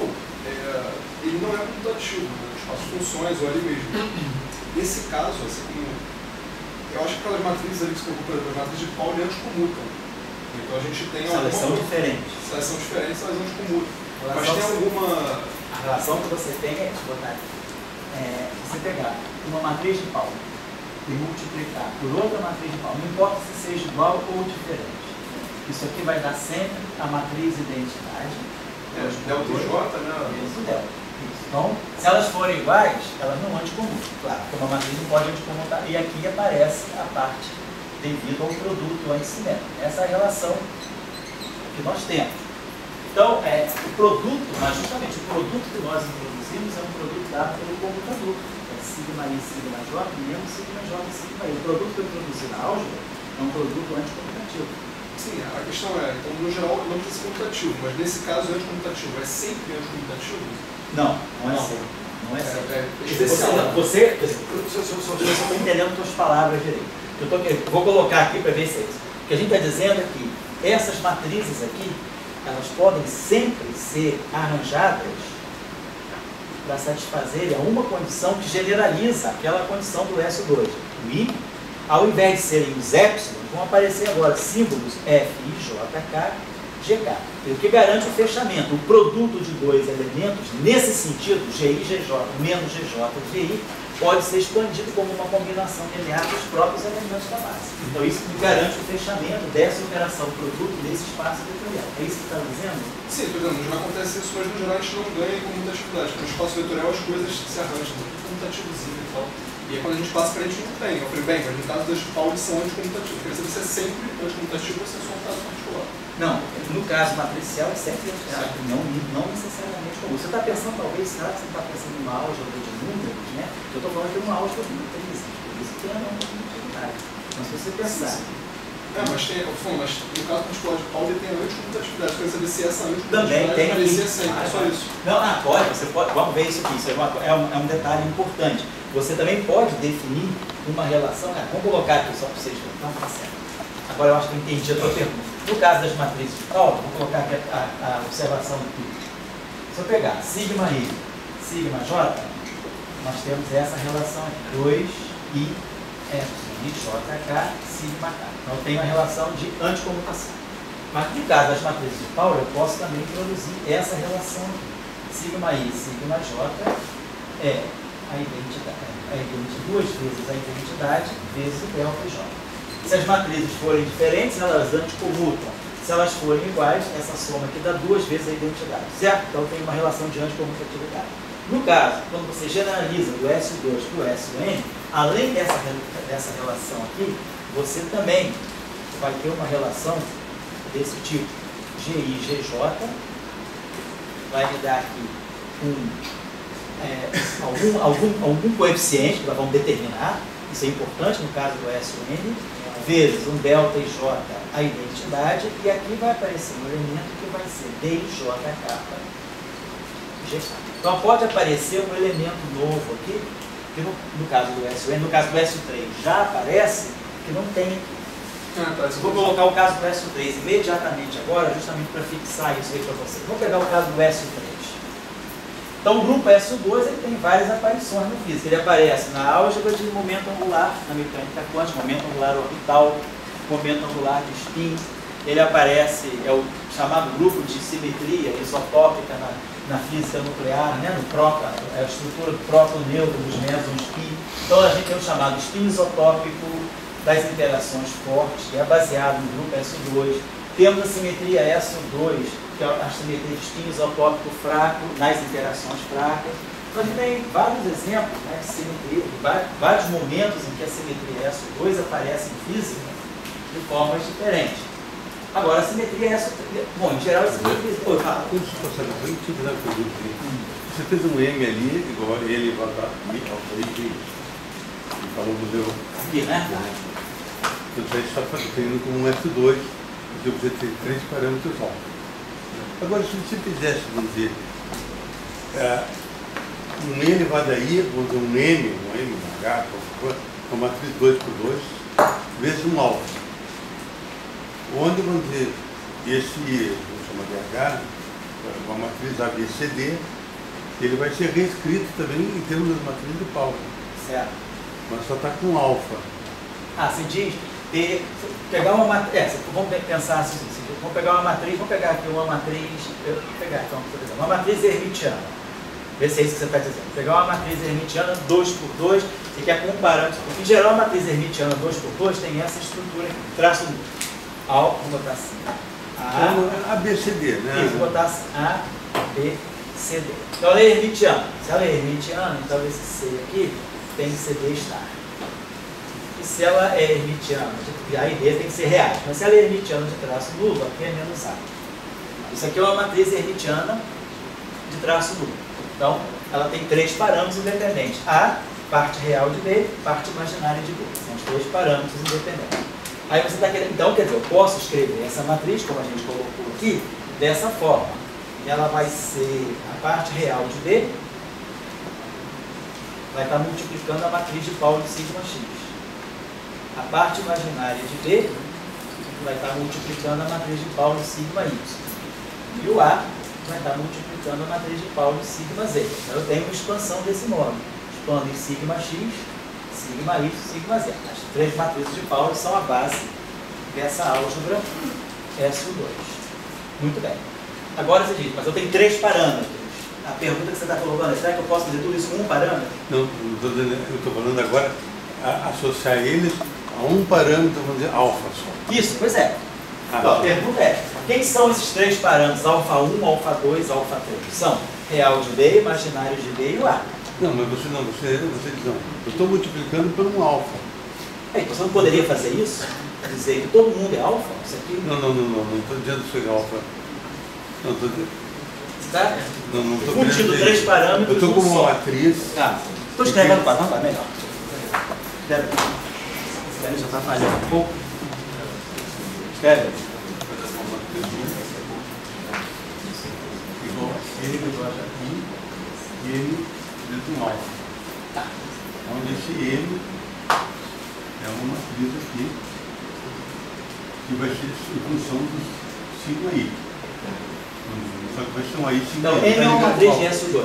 [SPEAKER 4] ele não é comutativo, né? O espaço de funções ou ali mesmo. Nesse caso, assim, eu acho que aquelas matrizes ali que se preocupam, as matrizes de Pauli anticomutam. Então a gente tem
[SPEAKER 1] elas são diferentes.
[SPEAKER 4] Elas são diferentes, elas anticomutam. Mas tem alguma...
[SPEAKER 1] A relação que você tem é, deixa eu botar aqui, você pegar uma matriz de Pauli e multiplicar por outra matriz de Pauli, não importa se seja igual ou diferente. Isso aqui vai dar sempre a matriz identidade.
[SPEAKER 4] Delta e J, né?
[SPEAKER 1] Isso, delta. Isso. Então, se elas forem iguais, elas não anticomutam. Claro, porque uma matriz não pode anticomutar. E aqui aparece a parte devido ao produto antissimétrico. Essa é a relação que nós temos. Então, o produto, mas justamente o produto que nós introduzimos é um produto dado pelo comutador. Sigma I, sigma J, menos sigma J, sigma I. O produto que eu introduzi na álgebra é um produto anticomutativo.
[SPEAKER 4] Sim, a questão então, no geral, não precisa ser comutativo, mas nesse caso, o anticomutativo é sempre anticomutativo?
[SPEAKER 1] Não é sempre. Não é sempre.
[SPEAKER 4] Especial.
[SPEAKER 1] Você está entendendo as tuas palavras direito. Eu vou colocar aqui para ver se é isso. O que a gente está dizendo é que essas matrizes aqui, elas podem sempre ser arranjadas para satisfazer a uma condição que generaliza aquela condição do S2. O I, ao invés de serem os épsilon, vão aparecer agora símbolos F, I, J, K, GK. O que garante o fechamento. O produto de dois elementos, nesse sentido, GI, GJ menos GJ, GI, pode ser expandido como uma combinação linear dos próprios elementos da base. Então isso garante o fechamento dessa operação produto nesse espaço vetorial. É isso que você está dizendo?
[SPEAKER 4] Sim, estou dizendo, já acontece isso, mas no geral a gente não ganha com comutatividade. Porque no espaço vetorial as coisas se arranjam, tudo comutativozinho e tal. E aí quando a gente passa para a gente não tem. Eu falei, bem, mas no caso das Pauli são anticomutativos. Quer dizer, você é sempre anticomutativo ou você é só um caso particular?
[SPEAKER 1] Não, no caso matricial é sempre não necessariamente comum. Você está pensando, talvez, será que você está pensando em uma álgebra de números, né? Eu estou falando de uma álgebra de matrizes, por isso que é não comutatividade. Mas se você pensar...
[SPEAKER 4] mas no caso particular de Pauli tem a anticomutatividade. Eu quero saber se essa
[SPEAKER 1] também
[SPEAKER 4] anticomutatividade
[SPEAKER 1] tem
[SPEAKER 4] aparecia sempre, é só isso.
[SPEAKER 1] Não, você pode, vamos ver isso aqui, isso é um detalhe importante. Você também pode definir uma relação, vamos colocar aqui só para vocês verem, tá certo. Agora eu acho que eu entendi a tua pergunta. No caso das matrizes de Pauli, vou colocar aqui a observação aqui. Se eu pegar sigma I, sigma J, nós temos essa relação aqui, 2I, epsilon, IJK, sigma K. Então eu tenho a relação de anticomutação. Mas no caso das matrizes de Pauli, eu posso também introduzir essa relação aqui. Sigma I, sigma J é a identidade, duas vezes a identidade vezes o delta J. Se as matrizes forem diferentes, elas anticomutam. Se elas forem iguais, essa soma aqui dá duas vezes a identidade, certo? Então tem uma relação de anticomutatividade. No caso, quando você generaliza do S2 para o SN, além dessa relação aqui, você também vai ter uma relação desse tipo. GI, GJ vai me dar aqui algum coeficiente que nós vamos determinar, isso é importante no caso do SN, vezes um delta e J a identidade, e aqui vai aparecer um elemento que vai ser DIJK GK. Então pode aparecer um elemento novo aqui, que no caso do SN, no caso do S3 já aparece, que não tem aqui. Vou colocar o caso do S3 imediatamente agora, justamente para fixar isso aí para vocês. Vou pegar o caso do S3. Então, o grupo S2 ele tem várias aparições no físico. Ele aparece na álgebra de momento angular, na mecânica quântica, momento angular orbital, momento angular de spin. Ele aparece, é o chamado grupo de simetria isotópica na física nuclear, né? A estrutura do próton-neutro, dos mesons spin. Então, a gente tem o chamado spin isotópico das interações fortes, que é baseado no grupo S2. Temos a simetria SO2, que é a simetria de spin isotópico fraco nas interações fracas. Então, a gente tem vários exemplos, né, de simetria, vários momentos em que a simetria SO2 aparece em física de formas diferentes. Agora, a simetria SO3, bom, em geral, a simetria...
[SPEAKER 2] Você fez um M ali, igual ele vai estar ali, falou do meu...
[SPEAKER 1] Aqui, né?
[SPEAKER 2] Você está fazendo com um S2. porque você tem 3 parâmetros alfa. Agora, se você fizesse, vamos dizer, um N elevado a I, vamos dizer, um M, um H, uma matriz 2 por 2, vezes um alfa. Onde, vamos dizer, esse I, vamos chamar de H, uma matriz ABCD, ele vai ser reescrito também em termos das matrizes de Pauli.
[SPEAKER 1] Certo.
[SPEAKER 2] Mas só está com alfa.
[SPEAKER 1] Você diz, pegar uma matriz, vamos pensar assim, vamos pegar uma matriz, vamos pegar aqui uma matriz, uma matriz hermitiana. Vê se é isso que você está dizendo. Pegar uma matriz hermitiana 2 por 2, você quer com um parâmetro. Em geral, a matriz hermitiana 2 por 2 tem essa estrutura aqui, traço vamos botar assim.
[SPEAKER 2] A, B, C, D, né?
[SPEAKER 1] Isso, vou botar assim, A, B, C, D. Então ela é hermitiana. Se ela é hermitiana, então esse C aqui tem que ser D estar. E se ela é hermitiana, A e D tem que ser reais. Mas se ela é hermitiana de traço nulo, aqui é menos A. Isso aqui é uma matriz hermitiana de traço nulo. Então, ela tem 3 parâmetros independentes. A, parte real de B, parte imaginária de B. São os 3 parâmetros independentes. Aí você está querendo, então, quer dizer, eu posso escrever essa matriz, como a gente colocou aqui, dessa forma. Ela vai ser a parte real de B, vai estar multiplicando a matriz de Pauli sigma x. A parte imaginária de B vai estar multiplicando a matriz de Pauli sigma y. E o A vai estar multiplicando a matriz de Pauli sigma z. Então eu tenho uma expansão desse modo. Expando em sigma x, sigma y, sigma z. As 3 matrizes de Pauli são a base dessa álgebra SU2. Muito bem. Agora você diz, mas eu tenho 3 parâmetros. A pergunta que você está colocando é, será que eu posso fazer tudo isso com um parâmetro?
[SPEAKER 2] Não, eu estou falando agora associar eles a um parâmetro, vamos dizer, alfa só.
[SPEAKER 1] Isso, pois é. Então, a pergunta é, quem são esses 3 parâmetros, alfa 1, alfa 2, alfa 3? São real de B, imaginário de B e o A.
[SPEAKER 2] Não, mas você diz, não, eu estou multiplicando por um alfa.
[SPEAKER 1] Então você não poderia fazer isso? Dizer que todo mundo é alfa? Isso aqui?
[SPEAKER 2] Não estou dizendo que você é alfa. Não, estou dizendo...
[SPEAKER 1] Está
[SPEAKER 2] Não estou
[SPEAKER 1] fundindo 3 parâmetros.
[SPEAKER 2] Eu estou com uma matriz.
[SPEAKER 1] Estou escrevendo para não, vai melhor. Espera, já está falhando um pouco. Escreve.
[SPEAKER 2] Igual N igual a N vezes um alfa.
[SPEAKER 1] Tá.
[SPEAKER 2] Onde esse N é uma matriz aqui que vai ser em função do sigma I. Só que vai ser uma I sigma
[SPEAKER 1] Então,
[SPEAKER 2] I.
[SPEAKER 1] M é uma matriz de SU2.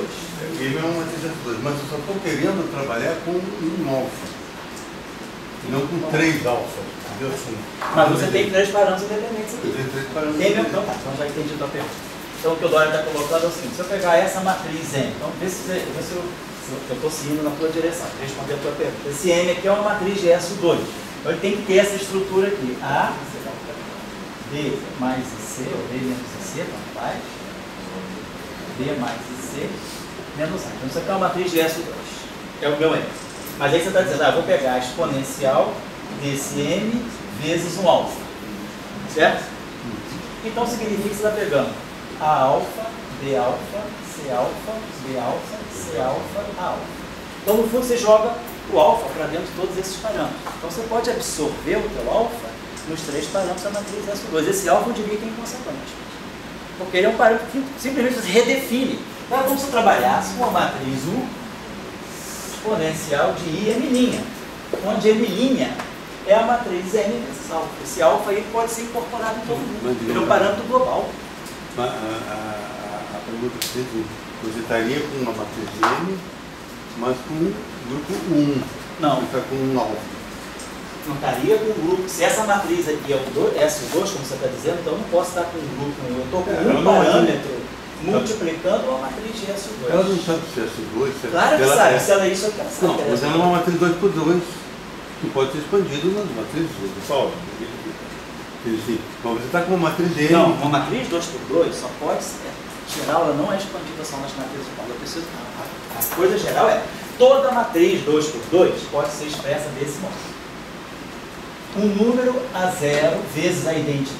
[SPEAKER 2] M é uma matriz de SU2, mas eu só estou querendo trabalhar com um alfa, não com 3 alfa. Entendeu? Assim,
[SPEAKER 1] mas você tem 3 parâmetros independentes aqui.
[SPEAKER 2] Eu tenho 3 parâmetros.
[SPEAKER 1] M é, então tá, então já entendi a tua pergunta. Então o que o Dória está colocando é o seguinte, se eu pegar essa matriz M, então vê se eu estou seguindo na tua direção, responder a tua pergunta. Esse M aqui é uma matriz de SU2. Então ele tem que ter essa estrutura aqui. A, B mais C, ou B menos C, tanto faz. B mais C menos A. Então isso aqui é uma matriz de SU2. É o meu M. Mas aí você está dizendo, eu vou pegar a exponencial desse M vezes um alfa. Certo? Então significa que você está pegando A alfa, B alfa, C alfa, B alfa, C alfa, A alfa. Então no fundo você joga o alfa para dentro de todos esses parâmetros. Então você pode absorver o teu alfa nos 3 parâmetros da matriz SU2. Esse alfa eu diria que é inconsequente. Porque ele é um parâmetro que simplesmente você redefine. Então vamos trabalhar com a matriz U exponencial de I M', onde M' é a matriz M vezes alfa. Esse alfa aí pode ser incorporado em todo mundo. Ele é um parâmetro global.
[SPEAKER 2] A pergunta que você estaria com uma matriz M, mas com um grupo 1.
[SPEAKER 1] Não.
[SPEAKER 2] Está com um alfa.
[SPEAKER 1] Não estaria com um grupo. Se essa matriz aqui é o SU2, como você está dizendo, então eu não posso estar com um grupo 1. Eu estou com um parâmetro multiplicando uma matriz de SU2.
[SPEAKER 2] Ela não sabe se é SU2.
[SPEAKER 1] Claro que sabe. Se ela é isso, ela sabe.
[SPEAKER 2] Não, mas ela é uma matriz 2 por 2, que pode ser expandida nas matrizes de Pauli. Mas você está com uma matriz M.
[SPEAKER 1] Não, uma matriz 2 por 2 só pode ser. Geral, ela não é expandida só nas matrizes de Pauli. Eu preciso. A coisa geral é toda matriz 2 por 2 pode ser expressa desse modo. Um número a 0 vezes a identidade.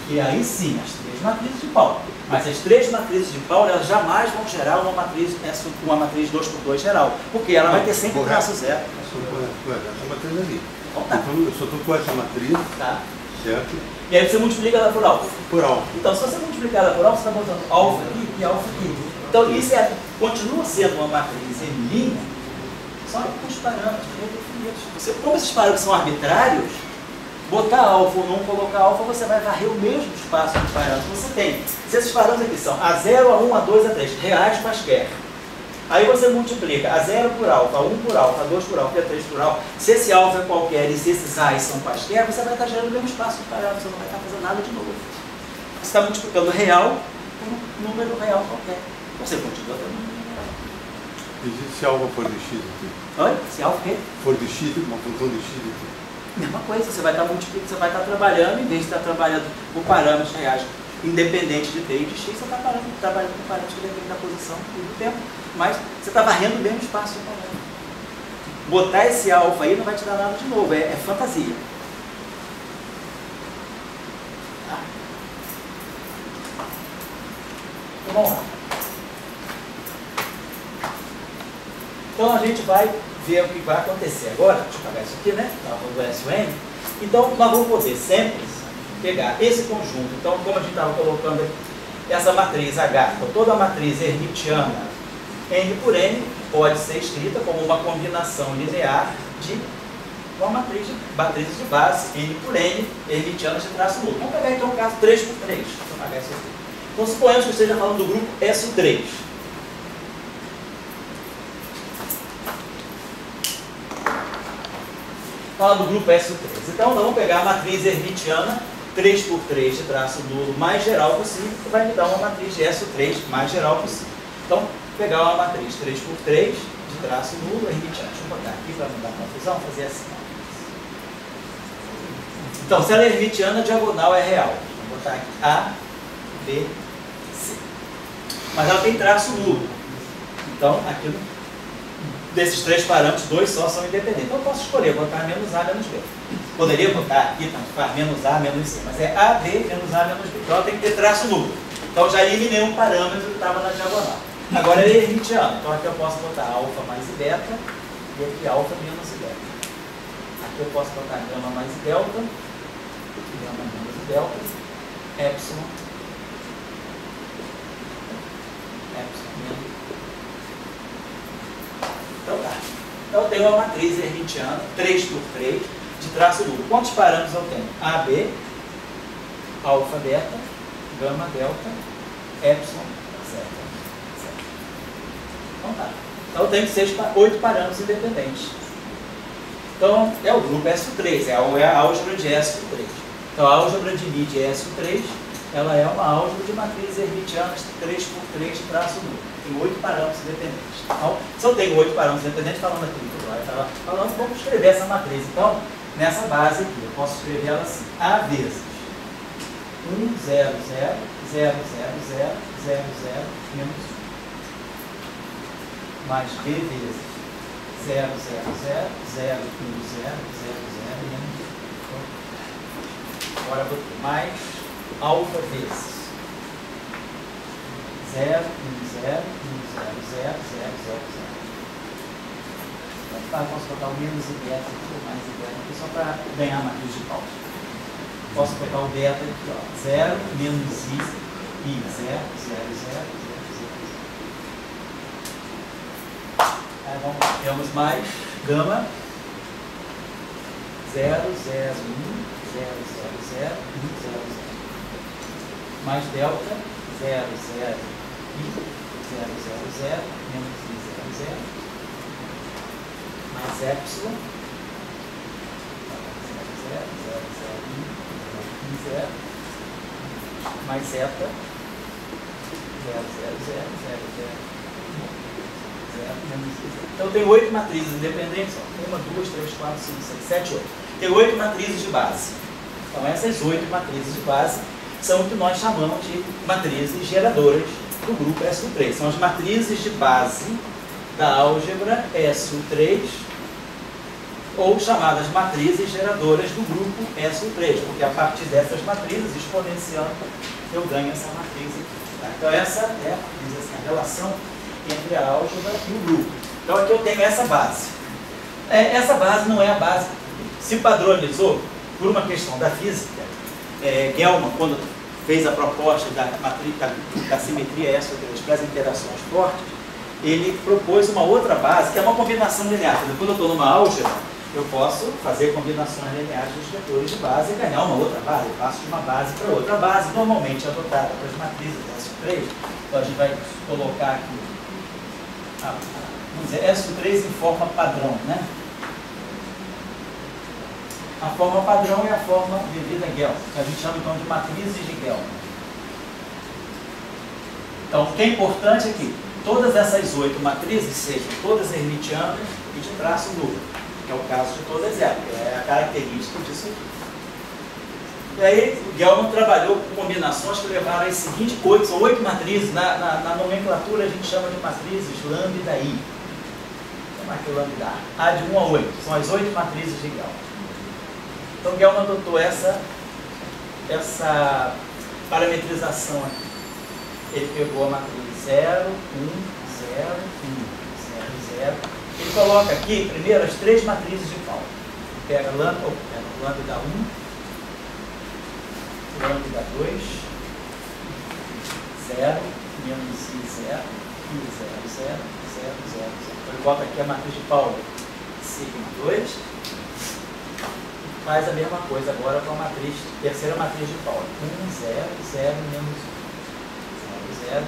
[SPEAKER 1] E aí sim, as 3 matrizes de Pauli. Mas as 3 matrizes de Pauli, elas jamais vão gerar uma matriz 2 por 2 geral. Porque ela vai ter sempre traço zero.
[SPEAKER 2] Essa matriz ali.
[SPEAKER 1] Então, tá.
[SPEAKER 2] Então eu só estou com essa matriz
[SPEAKER 1] Tá.
[SPEAKER 2] Certo?
[SPEAKER 1] E aí você multiplica ela por alfa.
[SPEAKER 2] Por alfa.
[SPEAKER 1] Então, se você multiplicar ela por alfa, você está botando alfa aqui e alfa aqui. Então, isso continua sendo uma matriz em linha, só com os parâmetros redefinidos. Como esses parâmetros são arbitrários, botar alfa ou não colocar alfa, você vai varrer o mesmo espaço de parâmetros que você tem. Se esses parâmetros aqui são A0, A1, A2, A3, reais quaisquer, aí você multiplica A0 por alfa, A1 por alfa, A2 por alfa, A3 por alfa. Se esse alfa é qualquer e se esses A's são quaisquer, você vai estar gerando o mesmo espaço de parâmetros, você não vai estar fazendo nada de novo. Você está multiplicando real por um número real qualquer. Você continua tendo um número real.
[SPEAKER 2] E se alfa for de x aqui?
[SPEAKER 1] Oi? Se alfa o quê?
[SPEAKER 2] For de x, uma função de x aqui.
[SPEAKER 1] Mesma coisa, você vai estar multiplicando, você vai estar trabalhando, em vez de estar trabalhando com parâmetros reais independente de t e de x, você está trabalhando com parâmetros que dependem da posição e do tempo, mas você está varrendo o mesmo espaço de parâmetro. Botar esse alfa aí não vai te dar nada de novo, é fantasia. Tá? Então vamos lá. Então a gente vai ver o que vai acontecer agora. Deixa eu apagar isso aqui, né? O SUN. Então nós vamos poder sempre pegar esse conjunto. Então, como a gente estava colocando aqui, essa matriz H, então toda a matriz hermitiana N por N pode ser escrita como uma combinação linear de uma matriz de base N por N, hermitianas de traço nulo. Vamos pegar então o caso 3 por 3. Deixa eu apagar isso aqui. Então suponhamos que eu esteja falando do grupo SU3. Fala do grupo SU3. Então nós vamos pegar a matriz hermitiana 3 por 3 de traço nulo mais geral possível, que vai me dar uma matriz de SU3 mais geral possível. Então, vou pegar uma matriz 3 por 3 de traço nulo hermitiana. Deixa eu botar aqui para não dar confusão, fazer assim. Então, se ela é hermitiana, a diagonal é real. Vou botar aqui A, B, C. Mas ela tem traço nulo. Então, aqui desses três parâmetros, dois só são independentes. Então eu posso escolher, botar menos A, menos B. Poderia botar aqui, tanto faz, menos A, menos C, mas é A, B, menos A, menos B. Então ela tem que ter traço nulo. Então eu já eliminei um parâmetro que estava na diagonal. Agora ele é hermitiano, então aqui eu posso botar alfa mais e beta, e aqui alfa menos e beta. Aqui eu posso botar gama mais e delta, gama menos e delta, epsilon, menos. Então tá. Então eu tenho uma matriz hermitiana, 3 por 3, de traço nulo. Quantos parâmetros eu tenho? A, B, alfa, beta, gama, delta, epsilon, zeta. Então tá. Então eu tenho 8 parâmetros independentes. Então é o grupo SU3, é a álgebra de SU3. Então a álgebra de Lie de SU3, ela é uma álgebra de matrizes hermitianas 3 por 3 de traço nulo. Tem 8 parâmetros independentes. Então, se eu tenho 8 parâmetros independentes, falando aqui, vamos escrever essa matriz. Então, nessa base aqui, eu posso escrever ela assim: A vezes 1, 0, 0, 0, 0, 0, 0, 0, menos 1. Mais B vezes 0, 0, 0, 0, 1, 0, 0, 0, menos 1. Agora vou ter mais alfa vezes 0, 1, 0, 1, 0, 0, 0, 0, 0. Então, posso botar o menos e beta aqui, o mais e beta aqui, só para ganhar a matriz de Gauss. Posso botar o beta aqui, ó, 0, menos i, 0, 0, 0, 0, 0. Aí vamos, temos mais gama, 0, 0, 1, 0, 0, 0, 1, 0, 0. Mais delta, 0, 0, i, 0, 0, 0, menos i, 0, 0. Mais epsilon, 0, 0, 0, 0, 0, 0. Mais zeta, 0, 0, 0, 0, 0, 0, menos i. Então eu tenho 8 matrizes independentes, ó. 1, 2, 3, 4, 5, 6, 7, 8. Tem 8 matrizes de base. Então essas 8 matrizes de base são o que nós chamamos de matrizes geradoras do grupo SU3. São as matrizes de base da álgebra SU3, ou chamadas matrizes geradoras do grupo SU3, porque a partir dessas matrizes, exponenciando, eu ganho essa matriz aqui. Tá? Então essa é a relação entre a álgebra e o grupo. Então aqui eu tenho essa base. Essa base não é a base, se padronizou por uma questão da física, Gelman, quando fez a proposta da simetria S3 para as interações fortes, ele propôs uma outra base, que é uma combinação linear. Quando eu estou numa álgebra, eu posso fazer combinações lineares dos vetores de base e ganhar uma outra base. Eu passo de uma base para outra. A base normalmente adotada para as matrizes S3, então a gente vai colocar aqui, vamos dizer, S3 em forma padrão, né? A forma padrão é a forma devida a Gelman, que a gente chama então de matrizes de Gelman. Então, o que é importante é que todas essas 8 matrizes sejam todas hermitianas e de traço nulo, que é o caso de todas elas, que é a característica disso aqui. E aí, Gelman trabalhou com combinações que levaram a esse seguinte coisa, são 8 matrizes, na nomenclatura a gente chama de matrizes lambda I. Chama aqui lambda A de 1 a 8, são as 8 matrizes de Gelman. Então, Gelman adotou essa parametrização aqui. Ele pegou a matriz 0, 1, 0, 1, 0, 0. Ele coloca aqui, primeiro, as 3 matrizes de Pauli. Pega lambda 1, lambda 2, 0, menos I0, I0, 0, 0, 0, 0. Então, ele bota aqui a matriz de Pauli, sigma 2. Faz a mesma coisa agora com a matriz, terceira matriz de Pauli. 1, 0, 0, menos 1, 0, 0.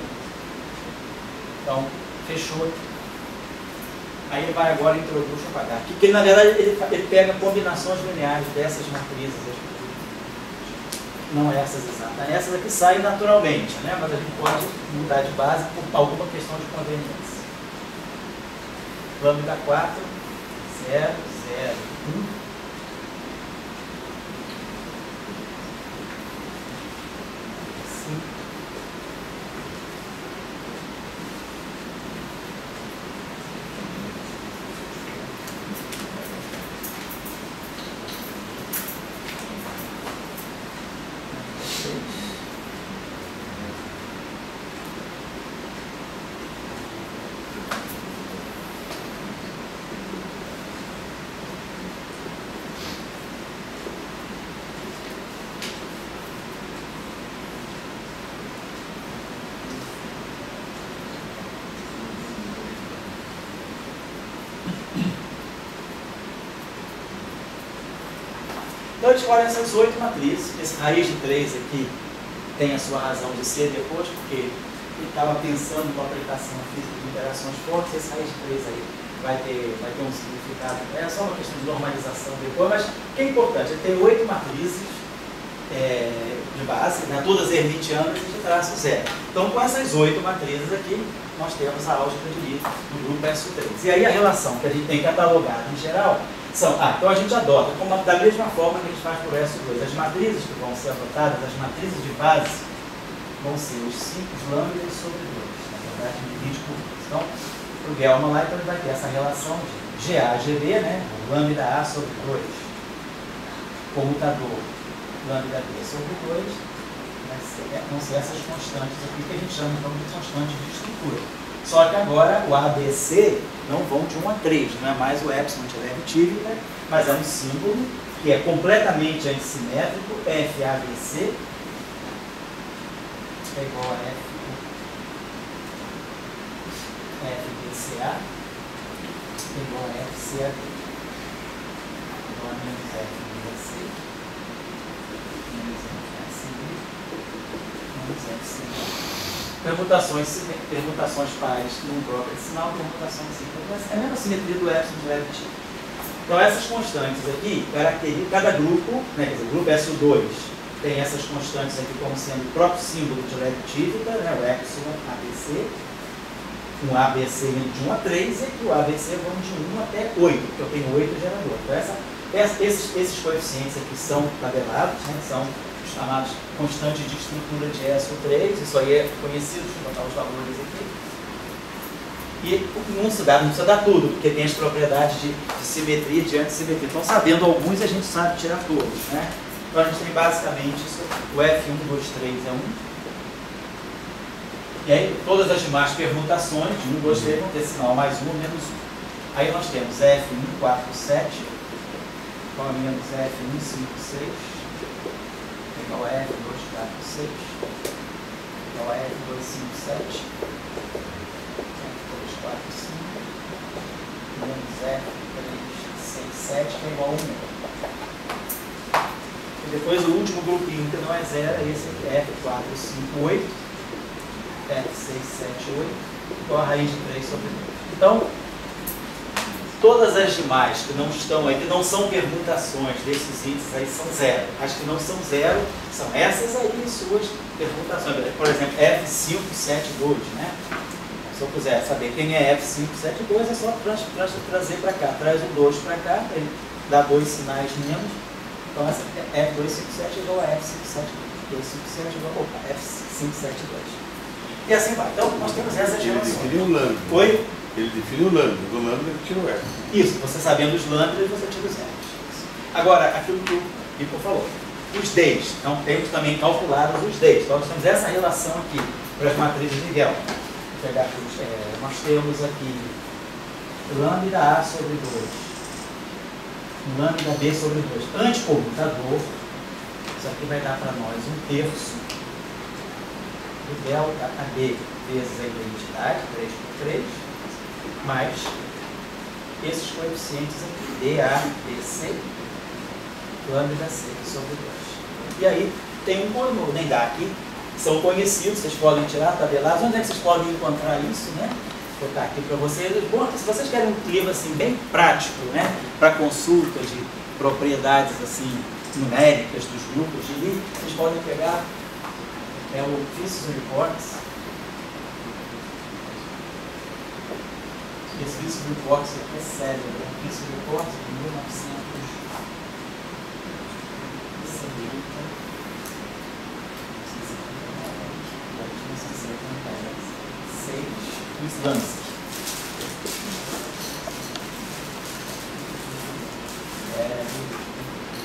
[SPEAKER 1] Então, fechou. Aí ele vai agora introduzir o pagar. Que na verdade ele pega combinações lineares dessas matrizes. Não essas exatas. Essas aqui saem naturalmente, né? Mas a gente pode mudar de base por alguma questão de conveniência. Lambda 4, 0, 0, 1. Então a gente escolhe essas 8 matrizes. Esse raiz de 3 aqui tem a sua razão de ser depois, porque ele estava pensando numa aplicação física de interações fortes. Esse raiz de 3 aí vai ter um significado. É só uma questão de normalização depois, mas o que é importante é ter 8 matrizes de base, né, todas hermitianas e de traço zero. Então com essas 8 matrizes aqui, nós temos a álgebra de Lie do grupo S3. E aí a relação que a gente tem catalogado em geral são, então a gente adota, da mesma forma que a gente faz por S2, as matrizes que vão ser adotadas, as matrizes de base, vão ser os 5 lambdas sobre 2, na verdade, divide por 2. Então, para o Gelman lá, então ele vai ter essa relação de GA/GB, né, lambda A sobre 2, comutador lambda B sobre 2, vão ser essas constantes aqui que a gente chama então de constantes de estrutura. Só que agora o ABC não vão de 1 a 3, não é mais o epsilon de Leibniz, mas é um símbolo que é completamente antissimétrico, FABC é igual a FBCA é igual a FCAB, igual a menos FBC, menos FACB, menos FCB. Permutações pares num próprio sinal, permutação simples. É a mesma simetria do epsilon de Leibniz. Então essas constantes aqui caracterizam cada grupo, né, quer dizer, o grupo SU2 tem essas constantes aqui como sendo o próprio símbolo de Leibniz, né, o epsilon ABC, um ABC indo de 1 a 3 e que o ABC vão de 1 até 8, porque eu tenho 8 geradores. Então esses coeficientes aqui são tabelados, né, são chamados constantes de estrutura de SU3, isso aí é conhecido, deixa eu botar os valores aqui. E não precisa dar tudo, porque tem as propriedades de simetria e de antissimetria. Então, sabendo alguns, a gente sabe tirar todos, né? Então, a gente tem basicamente isso, o F1, 2, 3 é 1. E aí, todas as demais permutações de 1, 2, 3 vão ter sinal mais 1 ou menos 1. Aí nós temos F1, 4, 7, igual a menos F1, 5, 6. igual a F 2, 4, 6, igual a F 2, 5, 7, F 2, 4, 5, menos F 3, 6, 7, que é igual a 1. E depois o último grupinho que não é zero é esse aqui, F 4, 5, 8, F 6, 7, 8, igual a raiz de 3 sobre 2. Então, todas as demais que não estão aí, que não são permutações desses índices aí, são zero. As que não são zero são essas aí, suas permutações. Por exemplo, F572, né? Se eu quiser saber quem é F572, é só trazer para cá. Traz o 2 para cá, ele dá 2 sinais menos. Então, essa F257 é igual a F572. 257 é igual a F572. E assim vai. Então, nós temos essas relações.
[SPEAKER 2] Ele definiu o lambda.
[SPEAKER 1] Oi?
[SPEAKER 2] Ele definiu o lambda. Do lambda ele tira o F.
[SPEAKER 1] Isso, você sabendo os lambdas, você tira os Fs. Agora, aquilo que o Nico falou. Os Ds. Então, temos também calculados os Ds. Então, nós temos essa relação aqui para as matrizes de Gell. Vou pegar aqui, nós temos aqui lambda A sobre 2. Lambda B sobre 2. Anticomutador. Isso aqui vai dar para nós 1/3 do delta AB vezes a identidade, 3 por 3, mais esses coeficientes aqui, DA, BC, lambda C sobre 2. E aí tem um polinômio, nem dá aqui, são conhecidos, vocês podem tirar tabelados. Onde é que vocês podem encontrar isso, né? Vou botar aqui para vocês. Bom, se vocês querem um livro assim bem prático, né, para consulta de propriedades assim numéricas dos grupos de Lie, vocês podem pegar o Officious Reports. Esse Officious Reports aqui é sério, né? Officious Reports de 1976, Slansky.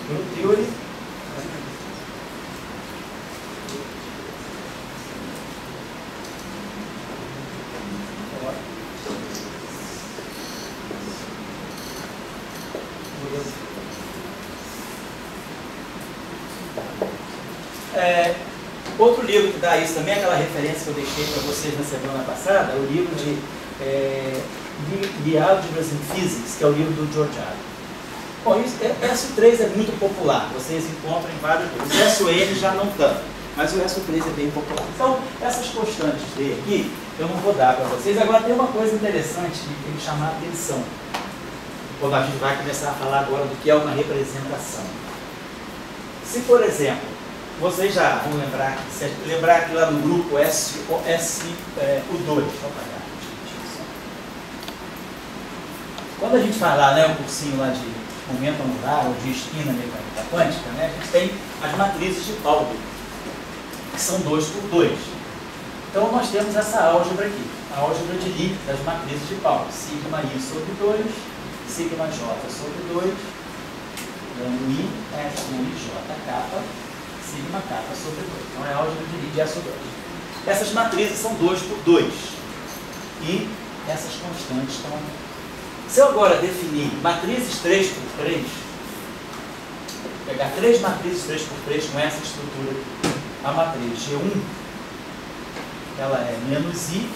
[SPEAKER 1] Group Theory. Outro livro que dá isso também, aquela referência que eu deixei para vocês na semana passada, é o livro de Algebras in Physics, que é o livro do George Adam. Bom, SO3 é muito popular, vocês encontram em vários livros. SON já não tanto, mas o SO3 é bem popular. Então, essas constantes D aqui, eu não vou dar para vocês. Agora, tem uma coisa interessante que tem que chamar a atenção, quando a gente vai começar a falar agora do que é uma representação. Se, por exemplo, vocês já vão lembrar aqui lá no grupo U2, quando a gente fala, né, um cursinho lá de momento angular ou de esquina mecânica quântica, né, a gente tem as matrizes de Pauli, que são 2 por 2. Então nós temos essa álgebra aqui, a álgebra de Lie das matrizes de Pauli, sigma I sobre 2, sigma J sobre 2, dando I, F1 e J kappa, sigma kappa sobre 2. Então é a álgebra de Lie de SO2. Essas matrizes são 2 por 2 e essas constantes estão aqui. Se eu agora definir matrizes 3 por 3, pegar 3 matrizes 3 por 3 com essa estrutura aqui, a matriz G1, ela é menos I,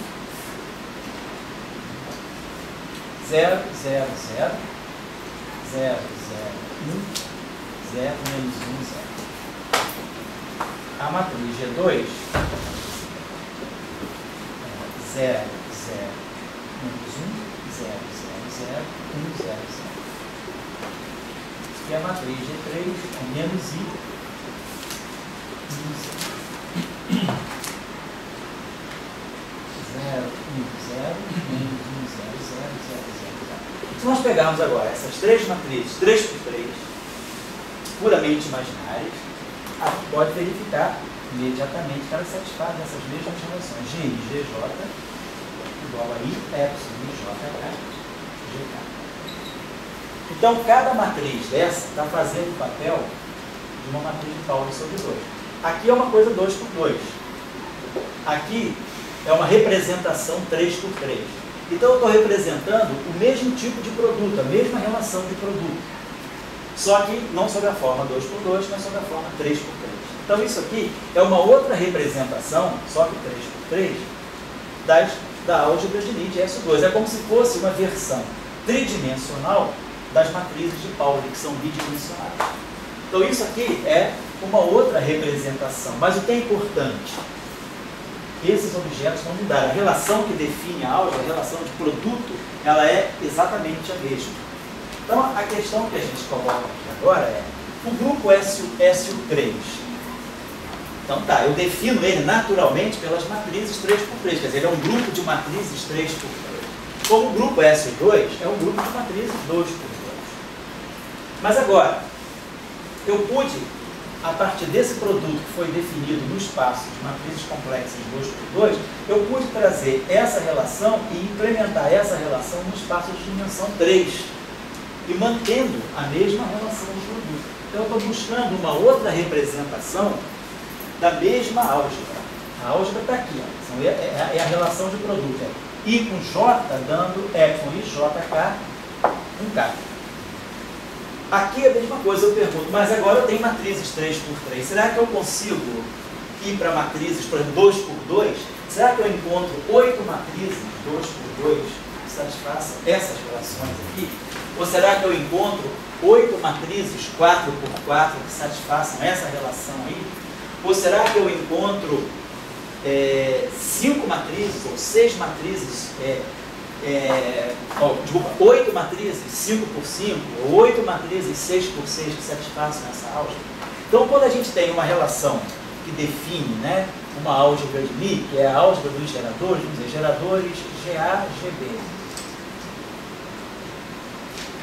[SPEAKER 1] 0, 0, 0, 0, 0, 1, 0, menos 1, 0. A matriz G2, 0, 0, menos 1, 0, 0, 0, 1, 0, 0. E a matriz G3 é menos I, 1, 0. 0, 1, 0, menos 1, 0, 0, 0, 0, 0. Se nós pegarmos agora essas três matrizes, 3 por 3, puramente imaginárias, a gente pode verificar imediatamente que elas satisfazem essas mesmas relações. GI, GJ igual a I, epsilon, JK, GK. Então, cada matriz dessa está fazendo o papel de uma matriz de Pauli sobre 2. Aqui é uma coisa 2 por 2. Aqui é uma representação 3 por 3. Então, eu estou representando o mesmo tipo de produto, a mesma relação de produto. Só que não sob a forma 2 por 2, mas sob a forma 3 por 3. Então isso aqui é uma outra representação, só que 3x3, da álgebra de Lie de S2. É como se fosse uma versão tridimensional das matrizes de Pauli, que são bidimensionais. Então isso aqui é uma outra representação. Mas o que é importante? Esses objetos não mudaram. A relação que define a álgebra, a relação de produto, ela é exatamente a mesma. Então a questão que a gente coloca aqui agora é o grupo SU3. Então tá, eu defino ele naturalmente pelas matrizes 3x3, quer dizer, ele é um grupo de matrizes 3x3. Como o grupo SU2 é um grupo de matrizes 2x2. Mas agora, eu pude, a partir desse produto que foi definido no espaço de matrizes complexas 2x2, eu pude trazer essa relação e implementar essa relação no espaço de dimensão 3, e mantendo a mesma relação do produto. Então eu estou buscando uma outra representação da mesma álgebra. A álgebra está aqui, ó. É a relação de produto. É I com J dando E com I, JK com K. Aqui é a mesma coisa, eu pergunto, mas agora eu tenho matrizes 3x3. Será que eu consigo ir para matrizes, por exemplo, 2x2? Será que eu encontro 8 matrizes 2x2 que satisfaçam essas relações aqui? Ou será que eu encontro 8 matrizes 4x4 que satisfaçam essa relação aí? Ou será que eu encontro 5 matrizes ou 6 matrizes, 8 matrizes 5x5 ou 8 matrizes 6x6 que satisfaçam essa álgebra? Então, quando a gente tem uma relação que define, né, uma álgebra de Lie, que é a álgebra dos geradores, vamos dizer, geradores GA, GB,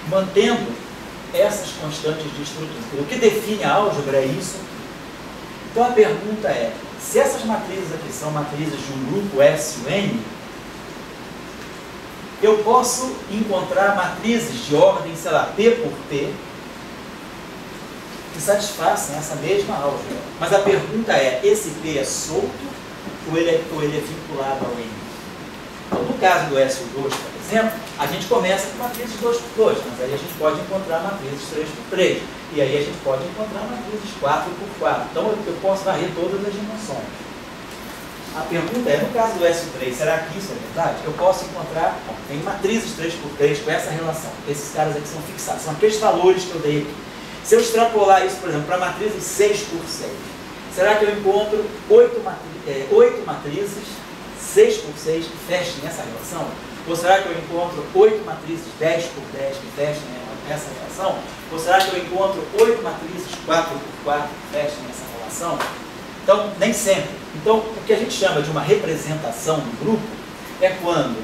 [SPEAKER 1] mantendo essas constantes de estrutura. O que define a álgebra é isso. Então a pergunta é, se essas matrizes aqui são matrizes de um grupo SUN, eu posso encontrar matrizes de ordem, sei lá, P por P, que satisfaçam essa mesma álgebra. Mas a pergunta é, esse P é solto ou ele é vinculado ao N? Então, no caso do SU2, por exemplo, a gente começa com matrizes 2x2, mas aí a gente pode encontrar matrizes 3x3, e aí a gente pode encontrar matrizes 4x4. Então eu posso varrer todas as dimensões. A pergunta é, no caso do SU3, será que isso é verdade? Eu posso encontrar, tem matrizes 3x3 com essa relação. Esses caras aqui são fixados, são aqueles valores que eu dei aqui. Se eu extrapolar isso, por exemplo, para matrizes 6x6, será que eu encontro 8 matrizes 6x6 que fechem essa relação? Ou será que eu encontro 8 matrizes 10x10 que fechem essa relação? Ou será que eu encontro 8 matrizes 4x4 que fechem essa relação? Então, nem sempre. Então, o que a gente chama de uma representação do grupo é quando